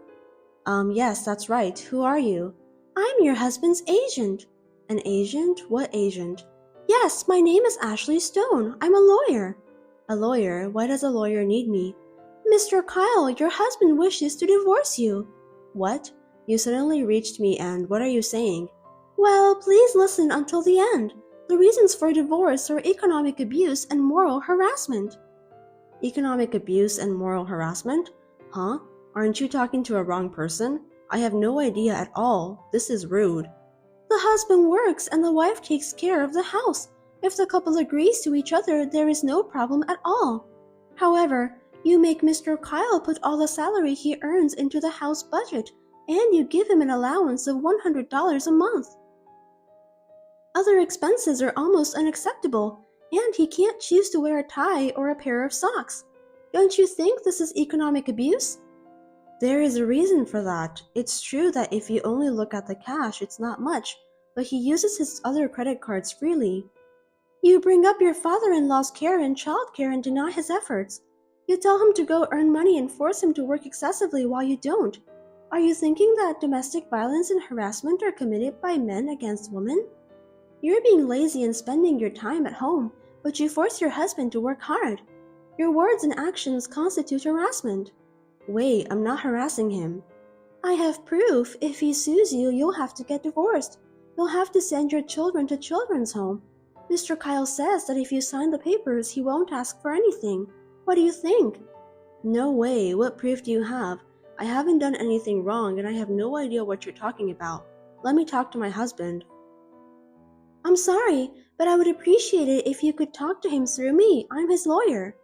S4: Yes, that's right. Who are you? I'm your husband's agent. An agent? What agent? Yes, my name is Ashley Stone. I'm a lawyer. A lawyer? Why does a lawyer need me? Mr. Kyle, your husband wishes to divorce you. What? You suddenly reached me and what are you saying? Well, please listen until the end. The reasons for divorce are economic abuse and moral harassment. Economic abuse and moral harassment? Huh? Aren't you talking to a wrong person? I have no idea at all. This is rude. The husband works and the wife takes care of the house. If the couple agrees to each other, there is no problem at all. However, you make Mr. Kyle put all the salary he earns into the house budget, and you give him an allowance of $100 a month. Other expenses are almost unacceptable, and he can't choose to wear a tie or a pair of socks. Don't you think this is economic abuse? There is a reason for that. It's true that if you only look at the cash, it's not much, but he uses his other credit cards freely. You bring up your father-in-law's care and childcare and deny his efforts. You tell him to go earn money and force him to work excessively while you don't. Are you thinking that domestic violence and harassment are committed by men against women? You're being lazy and spending your time at home, but you force your husband to work hard. Your words and actions constitute harassment. Wait, I'm not harassing him. I have proof. If he sues you, you'll have to get divorced. You'll have to send your children to children's home. Mr. Kyle says that if you sign the papers, he won't ask for anything. What do you think? No way. What proof do you have? I haven't done anything wrong and I have no idea what you're talking about. Let me talk to my husband. I'm sorry, but I would appreciate it if you could talk to him through me. I'm his lawyer.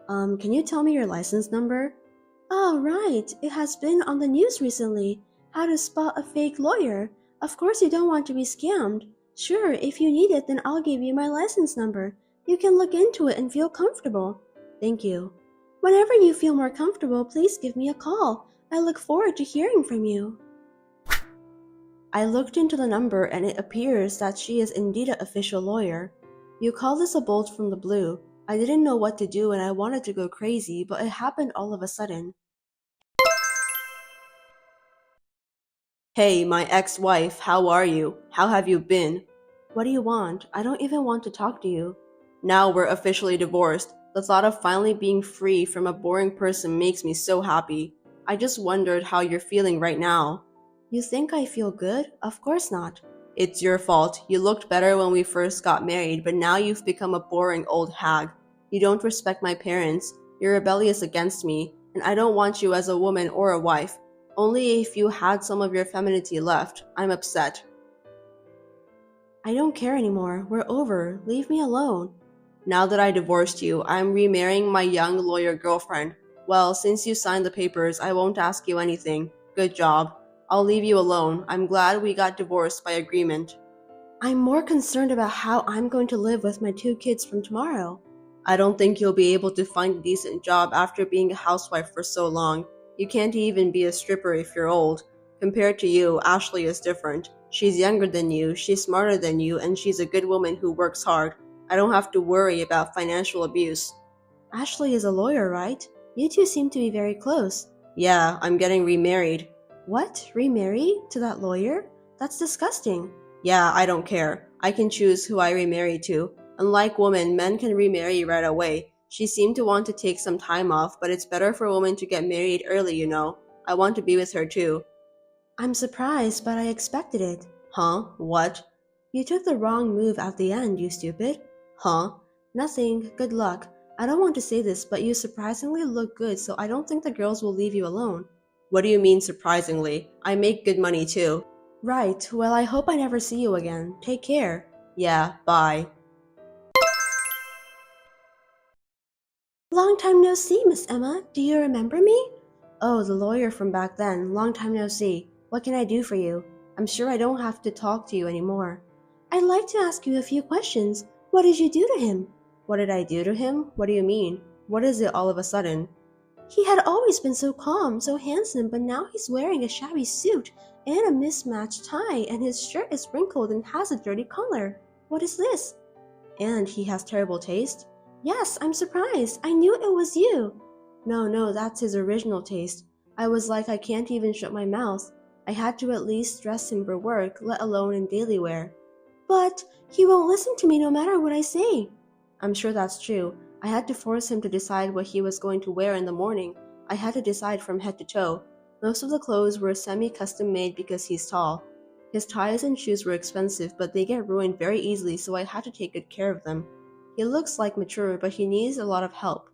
S4: Can you tell me your license number? Oh, right. It has been on the news recently. How to spot a fake lawyer. Of course you don't want to be scammed. Sure, if you need it, then I'll give you my license number. You can look into it and feel comfortable. Thank you. Whenever you feel more comfortable, please give me a call. I look forward to hearing from you. I looked into the number and it appears that she is indeed an official lawyer. You call this a bolt from the blue. I didn't know what to do and I wanted to go crazy, but it happened all of a sudden.
S5: Hey, my ex-wife, how are you? How have you been?
S4: What do you want? I don't even want to talk to you.
S5: Now we're officially divorced. The thought of finally being free from a boring person makes me so happy. I just wondered how you're feeling right now.
S4: You think I feel good? Of course not.
S5: It's your fault. You looked better when we first got married, but now you've become a boring old hag. You don't respect my parents. You're rebellious against me, and I don't want you as a woman or a wife. Only if you had some of your femininity left. I'm upset.
S4: I don't care anymore. We're over. Leave me alone.
S5: Now that I divorced you, I'm remarrying my young lawyer girlfriend. Well, since you signed the papers, I won't ask you anything. Good job. I'll leave you alone. I'm glad we got divorced by agreement.
S4: I'm more concerned about how I'm going to live with my 2 kids from tomorrow.
S5: I don't think you'll be able to find a decent job after being a housewife for so long. You can't even be a stripper if you're old. Compared to you, Ashley is different. She's younger than you, she's smarter than you, and she's a good woman who works hard. I don't have to worry about financial abuse.
S4: Ashley is a lawyer, right? You two seem to be very close.
S5: Yeah, I'm getting remarried.
S4: What? Remarry? To that lawyer? That's disgusting.
S5: Yeah, I don't care. I can choose who I remarry to. Unlike women, men can remarry right away. She seemed to want to take some time off, but it's better for a woman to get married early, you know. I want to be with her too.
S4: I'm surprised, but I expected it.
S5: Huh? What?
S4: You took the wrong move at the end, you stupid.
S5: Huh?
S4: Nothing. Good luck. I don't want to say this, but you surprisingly look good, so I don't think the girls will leave you alone.
S5: What do you mean surprisingly? I make good money too.
S4: Right. Well, I hope I never see you again. Take care.
S5: Yeah, bye.
S4: Long time no see, Miss Emma. Do you remember me? Oh, the lawyer from back then. Long time no see. What can I do for you? I'm sure I don't have to talk to you anymore. I'd like to ask you a few questions. What did you do to him?
S5: What did I do to him? What do you mean? What is it all of a sudden?
S4: He had always been so calm, so handsome, but now he's wearing a shabby suit and a mismatched tie, and his shirt is wrinkled and has a dirty collar. What is this?
S5: And he has terrible taste?
S4: Yes, I'm surprised. I knew it was you.
S5: No, that's his original taste. I was like, I can't even shut my mouth. I had to at least dress him for work, let alone in daily wear.
S4: But he won't listen to me no matter what I say.
S5: I'm sure that's true. I had to force him to decide what he was going to wear in the morning. I had to decide from head to toe. Most of the clothes were semi-custom made because he's tall. His ties and shoes were expensive, but they get ruined very easily, so I had to take good care of them. He looks like mature, but he needs a lot of help.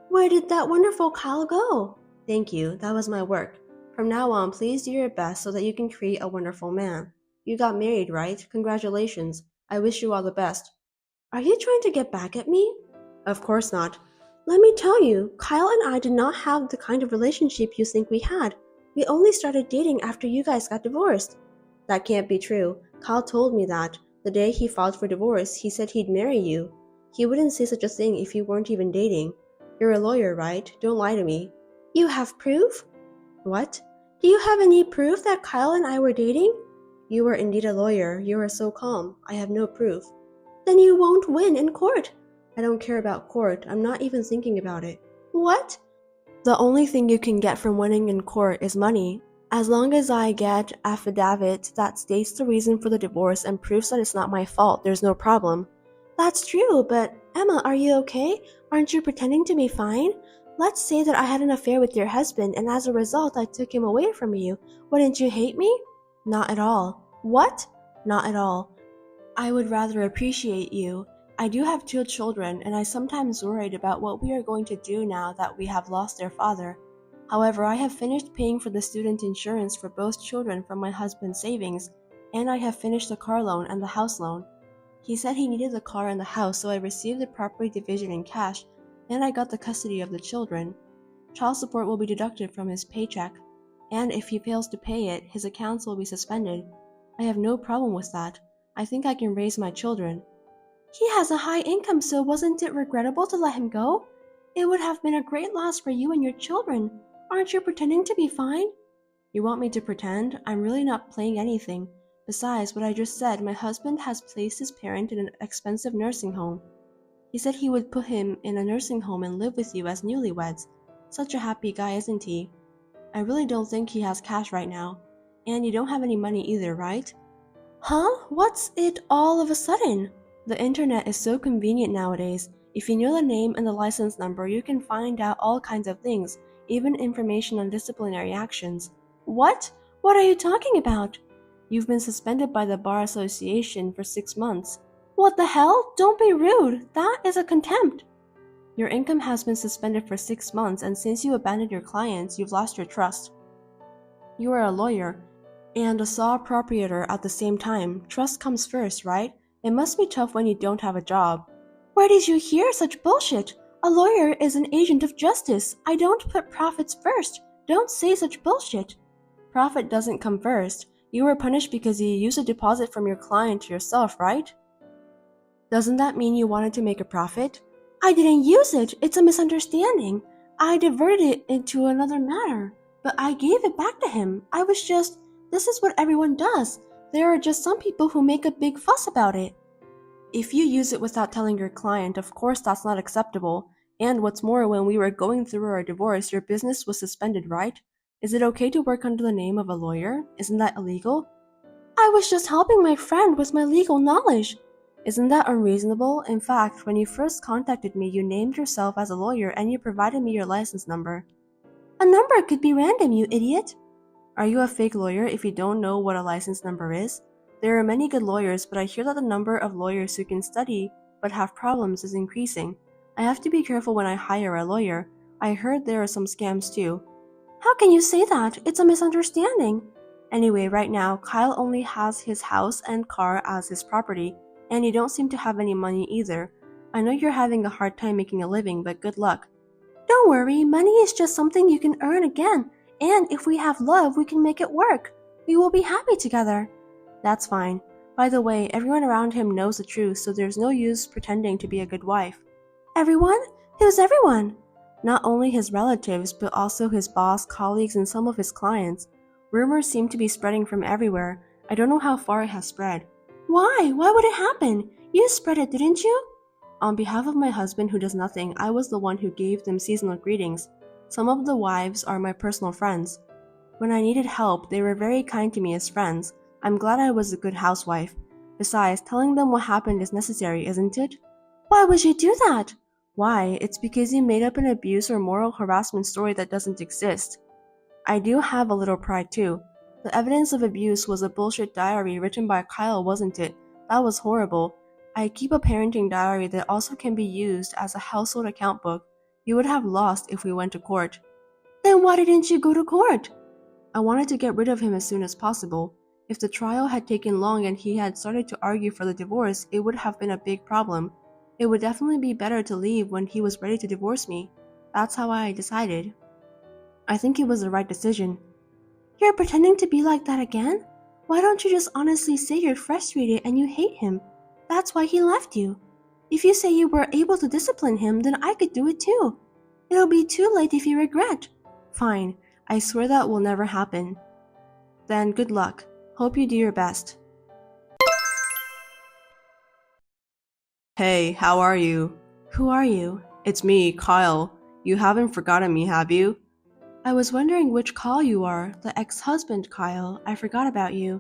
S4: Where did that wonderful Kyle go?
S5: Thank you, that was my work. From now on, please do your best so that you can create a wonderful man. You got married, right? Congratulations. I wish you all the best.
S4: Are you trying to get back at me?
S5: Of course not.
S4: Let me tell you, Kyle and I did not have the kind of relationship you think we had. We only started dating after you guys got divorced.
S5: That can't be true. Kyle told me that. The day he filed for divorce, he said he'd marry you. He wouldn't say such a thing if you weren't even dating. You're a lawyer, right? Don't lie to me.
S4: You have proof?
S5: What?
S4: Do you have any proof that Kyle and I were dating?
S5: You were indeed a lawyer. You are so calm. I have no proof.
S4: Then you won't win in court.
S5: I don't care about court. I'm not even thinking about it.
S4: What?
S5: The only thing you can get from winning in court is money. As long as I get affidavit that states the reason for the divorce and proves that it's not my fault, there's no problem.
S4: That's true, but Emma, are you okay? Aren't you pretending to be fine? Let's say that I had an affair with your husband and as a result I took him away from you. Wouldn't you hate me?
S5: Not at all.
S4: What?
S5: Not at all. I would rather appreciate you. I do have 2 children, and I sometimes worried about what we are going to do now that we have lost their father. However, I have finished paying for the student insurance for both children from my husband's savings, and I have finished the car loan and the house loan. He said he needed the car and the house, so I received the property division in cash, and I got the custody of the children. Child support will be deducted from his paycheck, and if he fails to pay it, his accounts will be suspended. I have no problem with that. I think I can raise my children.
S4: He has a high income, so wasn't it regrettable to let him go? It would have been a great loss for you and your children. Aren't you pretending to be fine?
S5: You want me to pretend? I'm really not playing anything. Besides what I just said, my husband has placed his parent in an expensive nursing home. He said he would put him in a nursing home and live with you as newlyweds. Such a happy guy, isn't he? I really don't think he has cash right now. And you don't have any money either, right?
S4: Huh? What's it all of a sudden?
S5: The internet is so convenient nowadays. If you know the name and the license number, you can find out all kinds of things, even information on disciplinary actions.
S4: What? What are you talking about?
S5: You've been suspended by the Bar Association for 6 months.
S4: What the hell? Don't be rude. That is a contempt.
S5: Your income has been suspended for 6 months, and since you abandoned your clients, you've lost your trust. You are a lawyer and a saw proprietor at the same time. Trust comes first, right? It must be tough when you don't have a job.
S4: Where did you hear such bullshit? A lawyer is an agent of justice. I don't put profits first. Don't say such bullshit.
S5: Profit doesn't come first. You were punished because you used a deposit from your client to yourself, right? Doesn't that mean you wanted to make a profit?
S4: I didn't use it. It's a misunderstanding. I diverted it into another matter, but I gave it back to him. This is what everyone does. There are just some people who make a big fuss about it.
S5: If you use it without telling your client, of course that's not acceptable. And what's more, when we were going through our divorce, your business was suspended, right? Is it okay to work under the name of a lawyer? Isn't that illegal?
S4: I was just helping my friend with my legal knowledge.
S5: Isn't that unreasonable? In fact, when you first contacted me, you named yourself as a lawyer and you provided me your license number.
S4: A number could be random, you idiot. Are you a fake lawyer if you don't know what a license number is? There are many good lawyers, but I hear that the number of lawyers who can study but have problems is increasing. I have to be careful when I hire a lawyer. I heard there are some scams too. How can you say that? It's a misunderstanding. Anyway, right now, Kyle only has his house and car as his property, and you don't seem to have any money either. I know you're having a hard time making a living, but good luck. Don't worry, money is just something you can earn again, and if we have love, we can make it work. We will be happy together. That's fine. By the way, everyone around him knows the truth, so there's no use pretending to be a good wife. Everyone? Who's everyone? Not only his relatives, but also his boss, colleagues, and some of his clients. Rumors seem to be spreading from everywhere. I don't know how far it has spread. Why? Why would it happen? You spread it, didn't you? On behalf of my husband who does nothing, I was the one who gave them seasonal greetings. Some of the wives are my personal friends. When I needed help, they were very kind to me as friends. I'm glad I was a good housewife. Besides, telling them what happened is necessary, isn't it? Why would you do that? Why? It's because you made up an abuse or moral harassment story that doesn't exist. I do have a little pride too. The evidence of abuse was a bullshit diary written by Kyle, wasn't it? That was horrible. I keep a parenting diary that also can be used as a household account book. You would have lost if we went to court. Then why didn't you go to court? I wanted to get rid of him as soon as possible. If the trial had taken long and he had started to argue for the divorce, it would have been a big problem. It would definitely be better to leave when he was ready to divorce me. That's how I decided. I think it was the right decision. You're pretending to be like that again? Why don't you just honestly say you're frustrated and you hate him? That's why he left you. If you say you were able to discipline him, then I could do it too. It'll be too late if you regret. Fine, I swear that will never happen. Then good luck. Hope you do your best.
S5: Hey, how are you?
S4: Who are you?
S5: It's me, Kyle. You haven't forgotten me, have you?
S4: I was wondering which Kyle you are. The ex-husband Kyle. I forgot about you.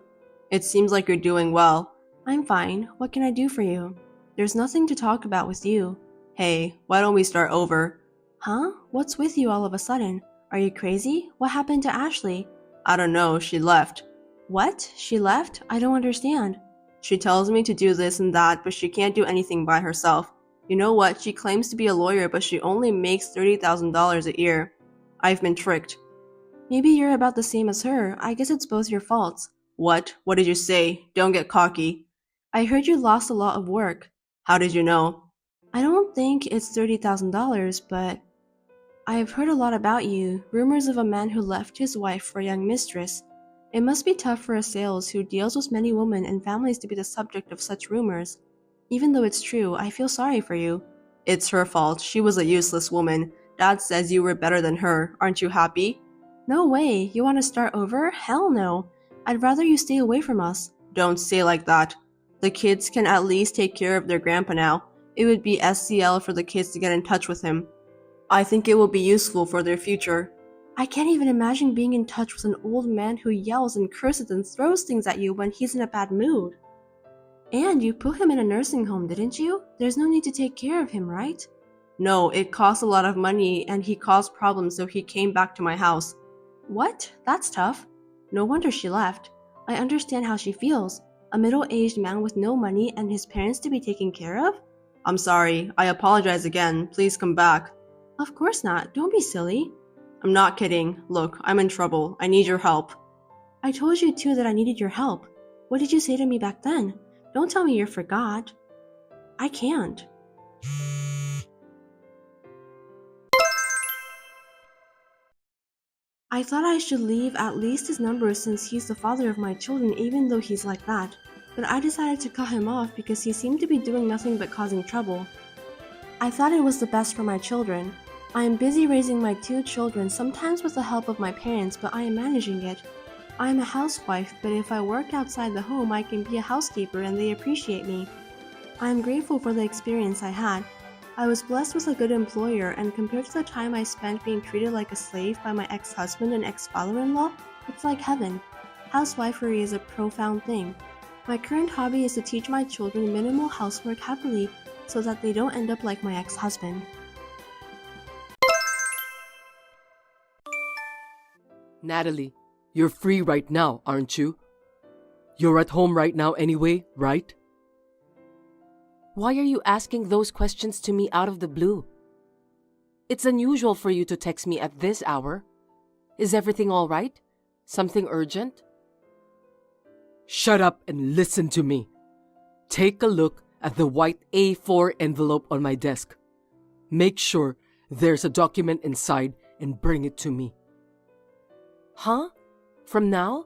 S5: It seems like you're doing well.
S4: I'm fine. What can I do for you? There's nothing to talk about with you.
S5: Hey, why don't we start over?
S4: Huh? What's with you all of a sudden? Are you crazy? What happened to Ashley?
S5: I don't know, she left.
S4: What? She left? I don't understand.
S5: She tells me to do this and that, but she can't do anything by herself. You know what? She claims to be a lawyer, but she only makes $30,000 a year. I've been tricked.
S4: Maybe you're about the same as her. I guess it's both your faults.
S5: What? What did you say? Don't get cocky.
S4: I heard you lost a lot of work.
S5: How did you know?
S4: I don't think it's $30,000, but I've heard a lot about you. Rumors of a man who left his wife for a young mistress. It must be tough for a sales who deals with many women and families to be the subject of such rumors. Even though it's true, I feel sorry for you.
S5: It's her fault. She was a useless woman. Dad says you were better than her. Aren't you happy?
S4: No way. You want to start over? Hell no. I'd rather you stay away from us.
S5: Don't say like that. The kids can at least take care of their grandpa now. It would be SCL for the kids to get in touch with him. I think it will be useful for their future.
S4: I can't even imagine being in touch with an old man who yells and curses and throws things at you when he's in a bad mood. And you put him in a nursing home, didn't you? There's no need to take care of him, right?
S5: No, it costs a lot of money and he caused problems, so he came back to my house.
S4: What? That's tough. No wonder she left. I understand how she feels. A middle-aged man with no money and his parents to be taken care of?
S5: I'm sorry. I apologize again. Please come back.
S4: Of course not. Don't be silly.
S5: I'm not kidding. Look, I'm in trouble. I need your help.
S4: I told you too that I needed your help. What did you say to me back then? Don't tell me you forgot. I can't. I thought I should leave at least his number since he's the father of my children even though he's like that. But I decided to cut him off because he seemed to be doing nothing but causing trouble. I thought it was the best for my children. I am busy raising my 2 children, sometimes with the help of my parents, but I am managing it. I am a housewife, but if I work outside the home, I can be a housekeeper and they appreciate me. I am grateful for the experience I had. I was blessed with a good employer, and compared to the time I spent being treated like a slave by my ex-husband and ex-father-in-law, it's like heaven. Housewifery is a profound thing. My current hobby is to teach my children minimal housework happily so that they don't end up like my ex-husband.
S2: Natalie, You're free right now, aren't you? You're at home right now anyway, right?
S1: Why are you asking those questions to me out of the blue? It's unusual for you to text me at this hour. Is everything all right? Something urgent?
S2: Shut up and listen to me. Take a look at the white A4 envelope on my desk. Make sure there's a document inside and bring it to me.
S1: Huh? From now?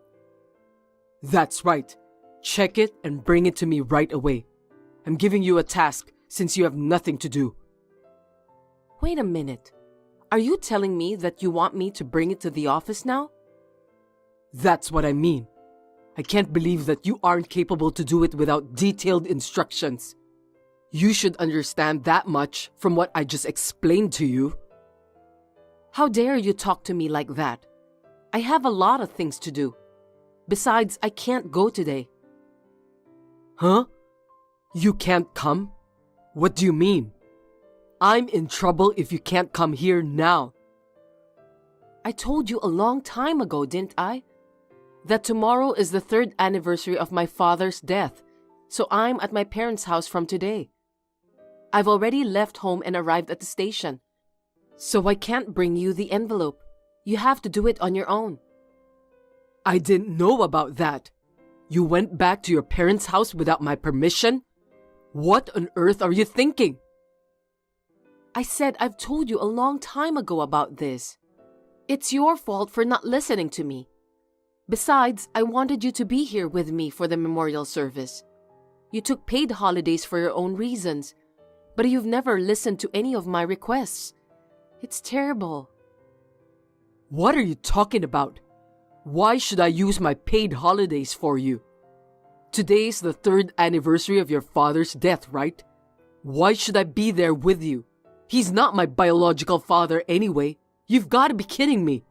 S2: That's right. Check it and bring it to me right away. I'm giving you a task since you have nothing to do.
S1: Wait a minute. Are you telling me that you want me to bring it to the office now?
S2: That's what I mean. I can't believe that you aren't capable to do it without detailed instructions. You should understand that much from what I just explained to you.
S1: How dare you talk to me like that? I have a lot of things to do. Besides, I can't go today.
S2: Huh? You can't come? What do you mean? I'm in trouble if you can't come here now.
S1: I told you a long time ago, didn't I? That tomorrow is the 3rd anniversary of my father's death, so I'm at my parents' house from today. I've already left home and arrived at the station, so I can't bring you the envelope. You have to do it on your own.
S2: I didn't know about that. You went back to your parents' house without my permission? What on earth are you thinking?
S1: I said I've told you a long time ago about this. It's your fault for not listening to me. Besides, I wanted you to be here with me for the memorial service. You took paid holidays for your own reasons, but you've never listened to any of my requests. It's terrible.
S2: What are you talking about? Why should I use my paid holidays for you? Today's the 3rd anniversary of your father's death, right? Why should I be there with you? He's not my biological father anyway. You've got to be kidding me.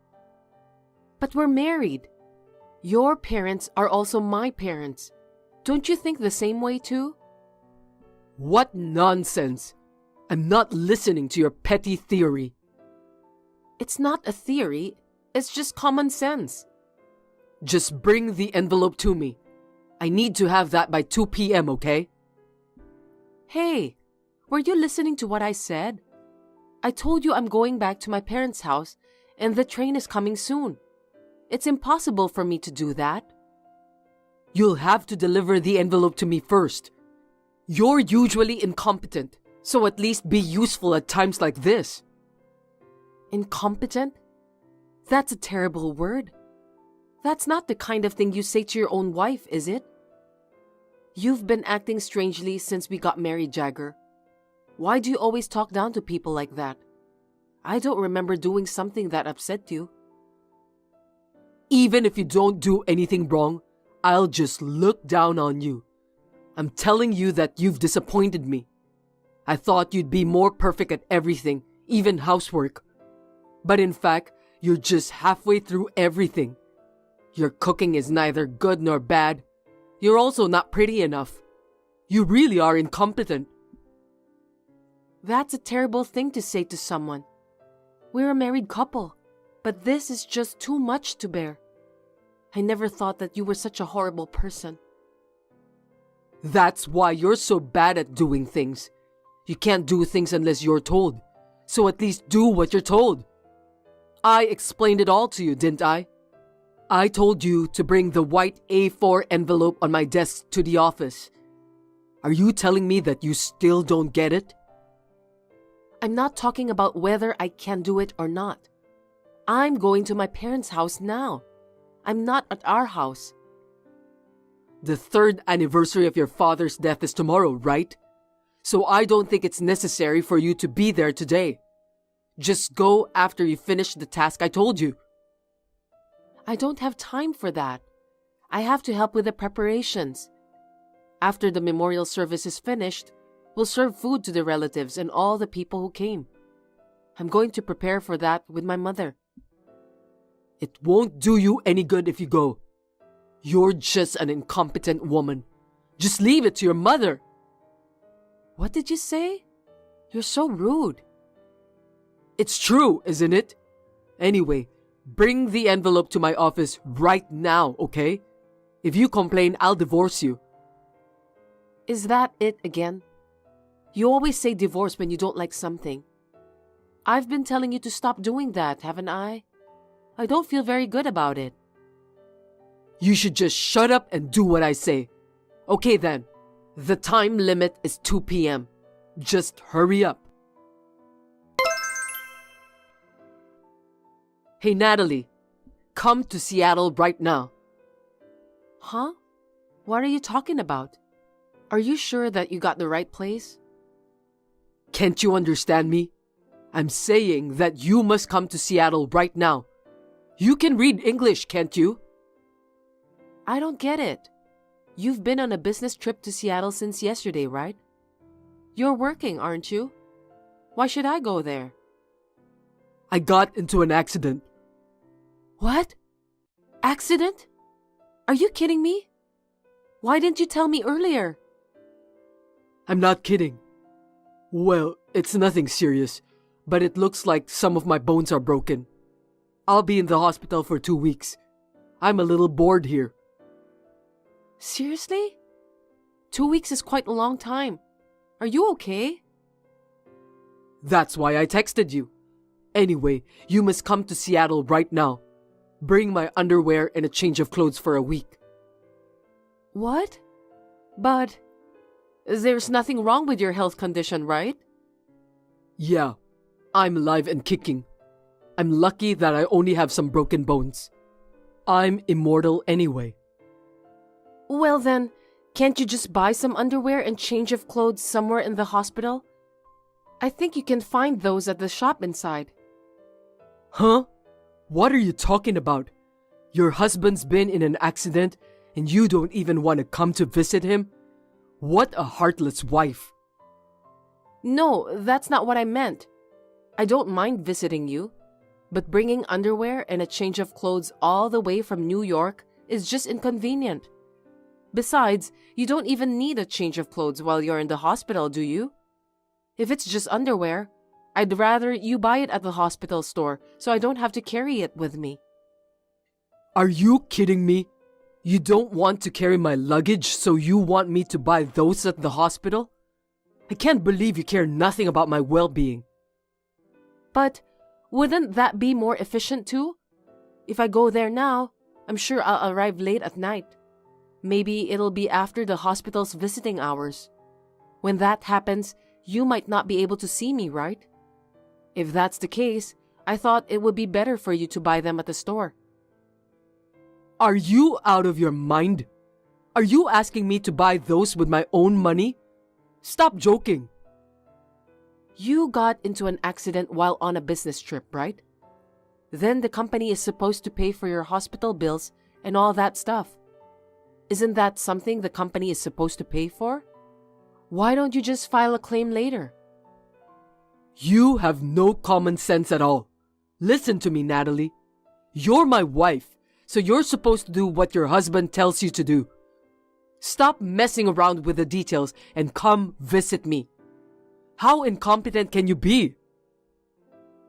S1: But we're married. Your parents are also my parents. Don't you think the same way too?
S2: What nonsense! I'm not listening to your petty theory.
S1: It's not a theory, it's just common sense.
S2: Just bring the envelope to me. I need to have that by 2 p.m., okay?
S1: Hey, were you listening to what I said? I told you I'm going back to my parents' house and the train is coming soon. It's impossible for me to do that.
S2: You'll have to deliver the envelope to me first. You're usually incompetent, so at least be useful at times like this.
S1: Incompetent? That's a terrible word. That's not the kind of thing you say to your own wife, is it? You've been acting strangely since we got married, Jagger. Why do you always talk down to people like that? I don't remember doing something that upset you.
S2: Even if you don't do anything wrong, I'll just look down on you. I'm telling you that you've disappointed me. I thought you'd be more perfect at everything, even housework. But in fact, you're just halfway through everything. Your cooking is neither good nor bad. You're also not pretty enough. You really are incompetent.
S1: That's a terrible thing to say to someone. We're a married couple, but this is just too much to bear. I never thought that you were such a horrible person.
S2: That's why you're so bad at doing things. You can't do things unless you're told. So at least do what you're told. I explained it all to you, didn't I? I told you to bring the white A4 envelope on my desk to the office. Are you telling me that you still don't get it?
S1: I'm not talking about whether I can do it or not. I'm going to my parents' house now. I'm not at our house.
S2: The 3rd anniversary of your father's death is tomorrow, right? So I don't think it's necessary for you to be there today. Just go after you finish the task I told you.
S1: I don't have time for that. I have to help with the preparations. After the memorial service is finished, we'll serve food to the relatives and all the people who came. I'm going to prepare for that with my mother.
S2: It won't do you any good if you go. You're just an incompetent woman. Just leave it to your mother.
S1: What did you say? You're so rude.
S2: It's true, isn't it? Anyway, Bring the envelope to my office right now, okay? If you complain, I'll divorce you.
S1: Is that it again? You always say divorce when you don't like something. I've been telling you to stop doing that, haven't I? I don't feel very good about it.
S2: You should just shut up and do what I say. Okay then. The time limit is 2 p.m. Just hurry up. Hey Natalie, come to Seattle right now.
S1: Huh? What are you talking about? Are you sure that you got the right place?
S2: Can't you understand me? I'm saying that you must come to Seattle right now. You can read English, can't you?
S1: I don't get it. You've been on a business trip to Seattle since yesterday, right? You're working, aren't you? Why should I go there?
S2: I got into an accident.
S1: What? Accident? Are you kidding me? Why didn't you tell me earlier?
S2: I'm not kidding. Well, it's nothing serious, but it looks like some of my bones are broken. I'll be in the hospital for 2 weeks. I'm a little bored here.
S1: Seriously? 2 weeks is quite a long time. Are you okay?
S2: That's why I texted you. Anyway, you must come to Seattle right now. Bring my underwear and a change of clothes for a week.
S1: What? But there's nothing wrong with your health condition, right?
S2: Yeah, I'm alive and kicking. I'm lucky that I only have some broken bones. I'm immortal anyway.
S1: Well then, can't you just buy some underwear and change of clothes somewhere in the hospital? I think you can find those at the shop inside.
S2: Huh? What are you talking about? Your husband's been in an accident and you don't even want to come to visit him? What a heartless wife.
S1: No, that's not what I meant. I don't mind visiting you, but bringing underwear and a change of clothes all the way from New York is just inconvenient. Besides, you don't even need a change of clothes while you're in the hospital, do you? If it's just underwear, I'd rather you buy it at the hospital store so I don't have to carry it with me.
S2: Are you kidding me? You don't want to carry my luggage, so you want me to buy those at the hospital? I can't believe you care nothing about my well-being.
S1: But wouldn't that be more efficient too? If I go there now, I'm sure I'll arrive late at night. Maybe it'll be after the hospital's visiting hours. When that happens, you might not be able to see me, right? If that's the case, I thought it would be better for you to buy them at the store.
S2: Are you out of your mind? Are you asking me to buy those with my own money? Stop joking.
S1: You got into an accident while on a business trip, right? Then the company is supposed to pay for your hospital bills and all that stuff. Isn't that something the company is supposed to pay for? Why don't you just file a claim later?
S2: You have no common sense at all. Listen to me, Natalie. You're my wife, so you're supposed to do what your husband tells you to do. Stop messing around with the details and come visit me. How incompetent can you be?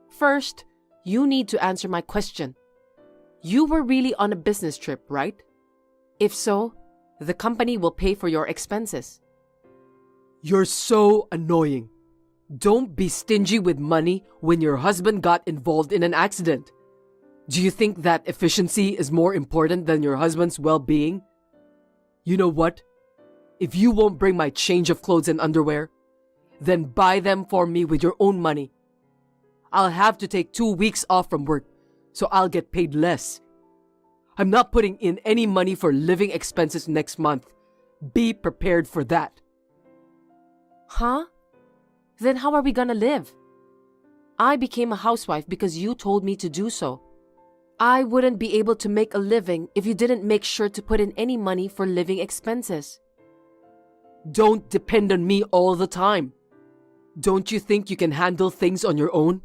S1: First, you need to answer my question. You were really on a business trip, right? If so, the company will pay for your expenses.
S2: You're so annoying. Don't be stingy with money when your husband got involved in an accident. Do you think that efficiency is more important than your husband's well-being? You know what? If you won't bring my change of clothes and underwear, then buy them for me with your own money. I'll have to take 2 weeks off from work, so I'll get paid less. I'm not putting in any money for living expenses next month. Be prepared for that.
S1: Huh? Then how are we gonna live? I became a housewife because you told me to do so. I wouldn't be able to make a living if you didn't make sure to put in any money for living expenses.
S2: Don't depend on me all the time. Don't you think you can handle things on your own?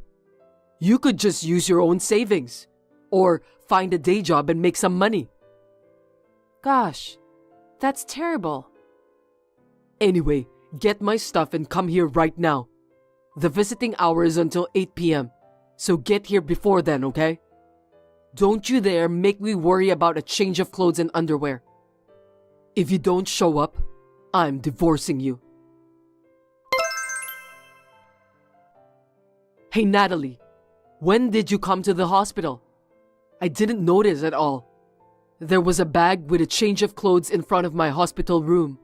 S2: You could just use your own savings or find a day job and make some money.
S1: Gosh, that's terrible.
S2: Anyway, get my stuff and come here right now. The visiting hour is until 8 p.m., so get here before then, okay? Don't you dare make me worry about a change of clothes and underwear. If you don't show up, I'm divorcing you. Hey Natalie, when did you come to the hospital? I didn't notice at all. There was a bag with a change of clothes in front of my hospital room.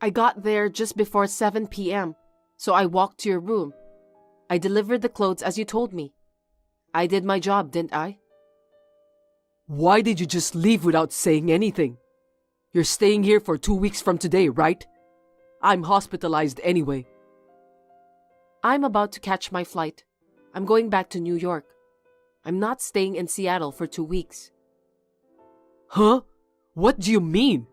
S1: I got there just before 7 p.m., so I walked to your room. I delivered the clothes as you told me. I did my job, didn't I?
S2: Why did you just leave without saying anything? You're staying here for 2 weeks from today, right? I'm hospitalized anyway.
S1: I'm about to catch my flight. I'm going back to New York. I'm not staying in Seattle for 2 weeks.
S2: Huh? What do you mean?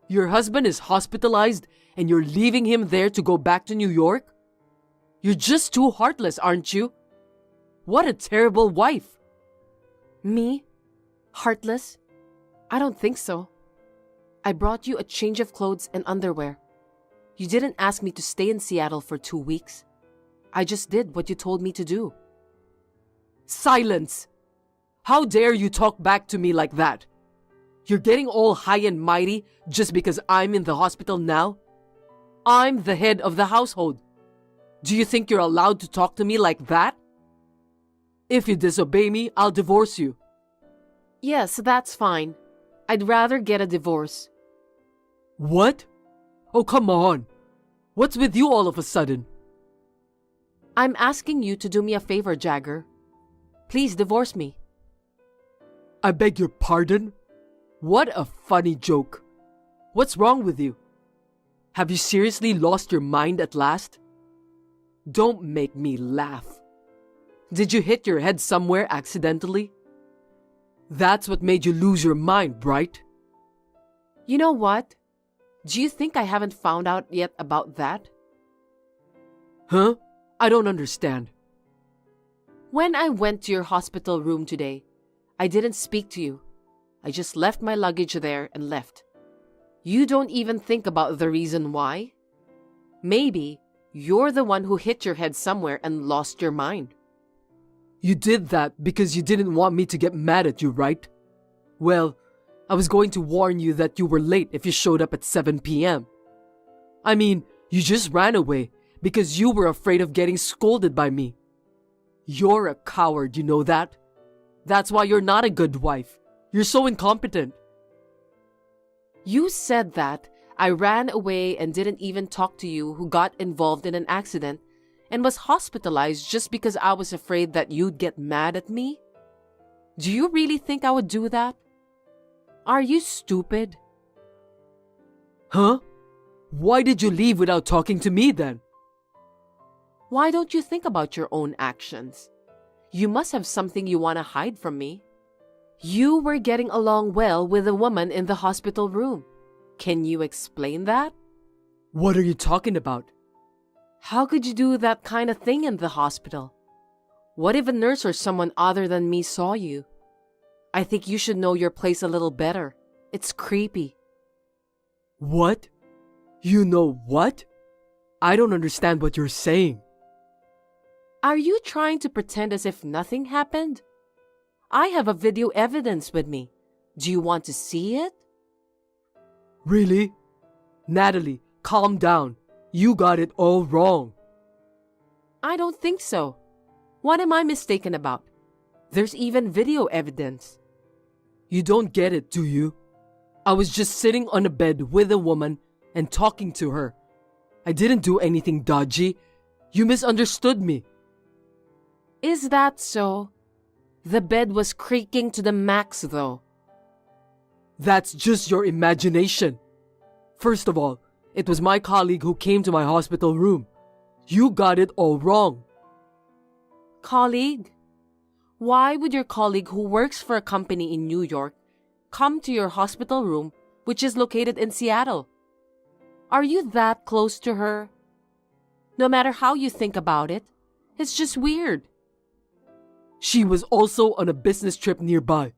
S2: Your husband is hospitalized and you're leaving him there to go back to New York? You're just too heartless, aren't you? What a terrible wife.
S1: Me? Heartless? I don't think so. I brought you a change of clothes and underwear. You didn't ask me to stay in Seattle for 2 weeks. I just did what you told me to do.
S2: Silence! How dare you talk back to me like that? You're getting all high and mighty just because I'm in the hospital now? I'm the head of the household. Do you think you're allowed to talk to me like that? If you disobey me, I'll divorce you.
S1: Yes, that's fine. I'd rather get a divorce.
S2: What? Oh, come on. What's with you all of a sudden?
S1: I'm asking you to do me a favor, Jagger. Please divorce me.
S2: I beg your pardon? What a funny joke. What's wrong with you? Have you seriously lost your mind at last? Don't make me laugh. Did you hit your head somewhere accidentally? That's what made you lose your mind, right?
S1: You know what? Do you think I haven't found out yet about that?
S2: Huh? I don't understand.
S1: When I went to your hospital room today, I didn't speak to you. I just left my luggage there and left. You don't even think about the reason why? Maybe you're the one who hit your head somewhere and lost your mind.
S2: You did that because you didn't want me to get mad at you, right? Well, I was going to warn you that you were late if you showed up at 7 p.m. I mean, you just ran away because you were afraid of getting scolded by me. You're a coward, you know that? That's why you're not a good wife. You're so incompetent.
S1: You said that I ran away and didn't even talk to you who got involved in an accident and was hospitalized just because I was afraid that you'd get mad at me? Do you really think I would do that? Are you stupid?
S2: Huh? Why did you leave without talking to me then?
S1: Why don't you think about your own actions? You must have something you want to hide from me. You were getting along well with a woman in the hospital room. Can you explain that?
S2: What are you talking about?
S1: How could you do that kind of thing in the hospital? What if a nurse or someone other than me saw you? I think you should know your place a little better. It's creepy.
S2: What? You know what? I don't understand what you're saying.
S1: Are you trying to pretend as if nothing happened? I have a video evidence with me. Do you want to see it?
S2: Really? Natalie, calm down. You got it all wrong.
S1: I don't think so. What am I mistaken about? There's even video evidence.
S2: You don't get it, do you? I was just sitting on a bed with a woman and talking to her. I didn't do anything dodgy. You misunderstood me.
S1: Is that so? The bed was creaking to the max, though.
S2: That's just your imagination. First of all, it was my colleague who came to my hospital room. You got it all wrong.
S1: Colleague? Why would your colleague who works for a company in New York come to your hospital room, which is located in Seattle? Are you that close to her? No matter how you think about it, it's just weird.
S2: She was also on a business trip nearby.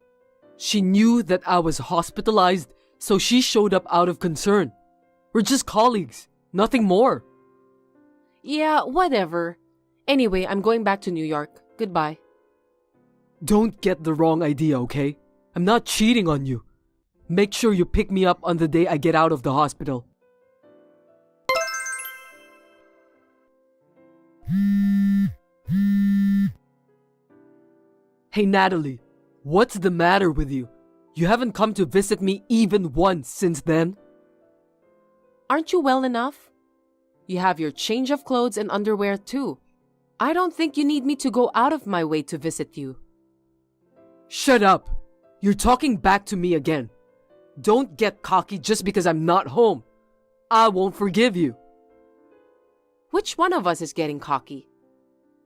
S2: She knew that I was hospitalized, so she showed up out of concern. We're just colleagues, nothing more.
S1: Yeah, whatever. Anyway, I'm going back to New York. Goodbye.
S2: Don't get the wrong idea, okay? I'm not cheating on you. Make sure you pick me up on the day I get out of the hospital. Hey Natalie, what's the matter with you? You haven't come to visit me even once since then.
S1: Aren't you well enough? You have your change of clothes and underwear too. I don't think you need me to go out of my way to visit you.
S2: Shut up! You're talking back to me again. Don't get cocky just because I'm not home. I won't forgive you.
S1: Which one of us is getting cocky?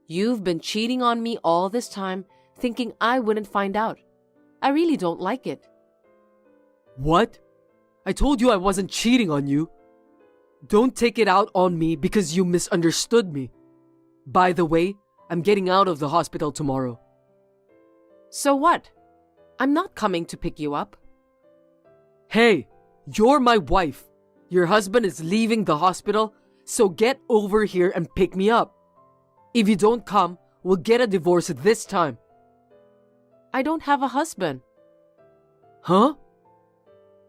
S1: You've been cheating on me all this time, thinking I wouldn't find out. I really don't like it.
S2: What? I told you I wasn't cheating on you. Don't take it out on me because you misunderstood me. By the way, I'm getting out of the hospital tomorrow.
S1: So what? I'm not coming to pick you up.
S2: Hey, you're my wife. Your husband is leaving the hospital, so get over here and pick me up. If you don't come, we'll get a divorce this time.
S1: I don't have a husband.
S2: Huh?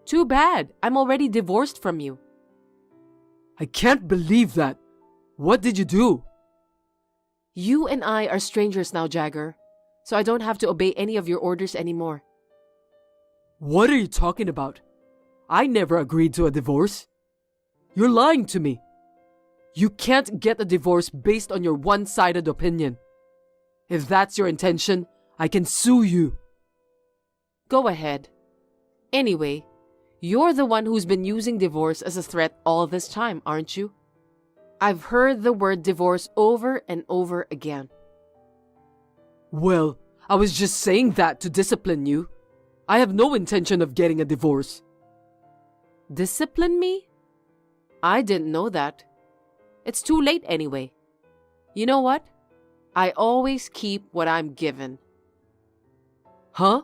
S1: Too bad. I'm already divorced from you.
S2: I can't believe that. What did you do?
S1: You and I are strangers now, Jagger, so I don't have to obey any of your orders anymore.
S2: What are you talking about? I never agreed to a divorce. You're lying to me. You can't get a divorce based on your one-sided opinion. If that's your intention, I can sue you.
S1: Go ahead. Anyway, you're the one who's been using divorce as a threat all this time, aren't you? I've heard the word divorce over and over again.
S2: Well, I was just saying that to discipline you. I have no intention of getting a divorce.
S1: Discipline me? I didn't know that. It's too late anyway. You know what? I always keep what I'm given.
S2: Huh?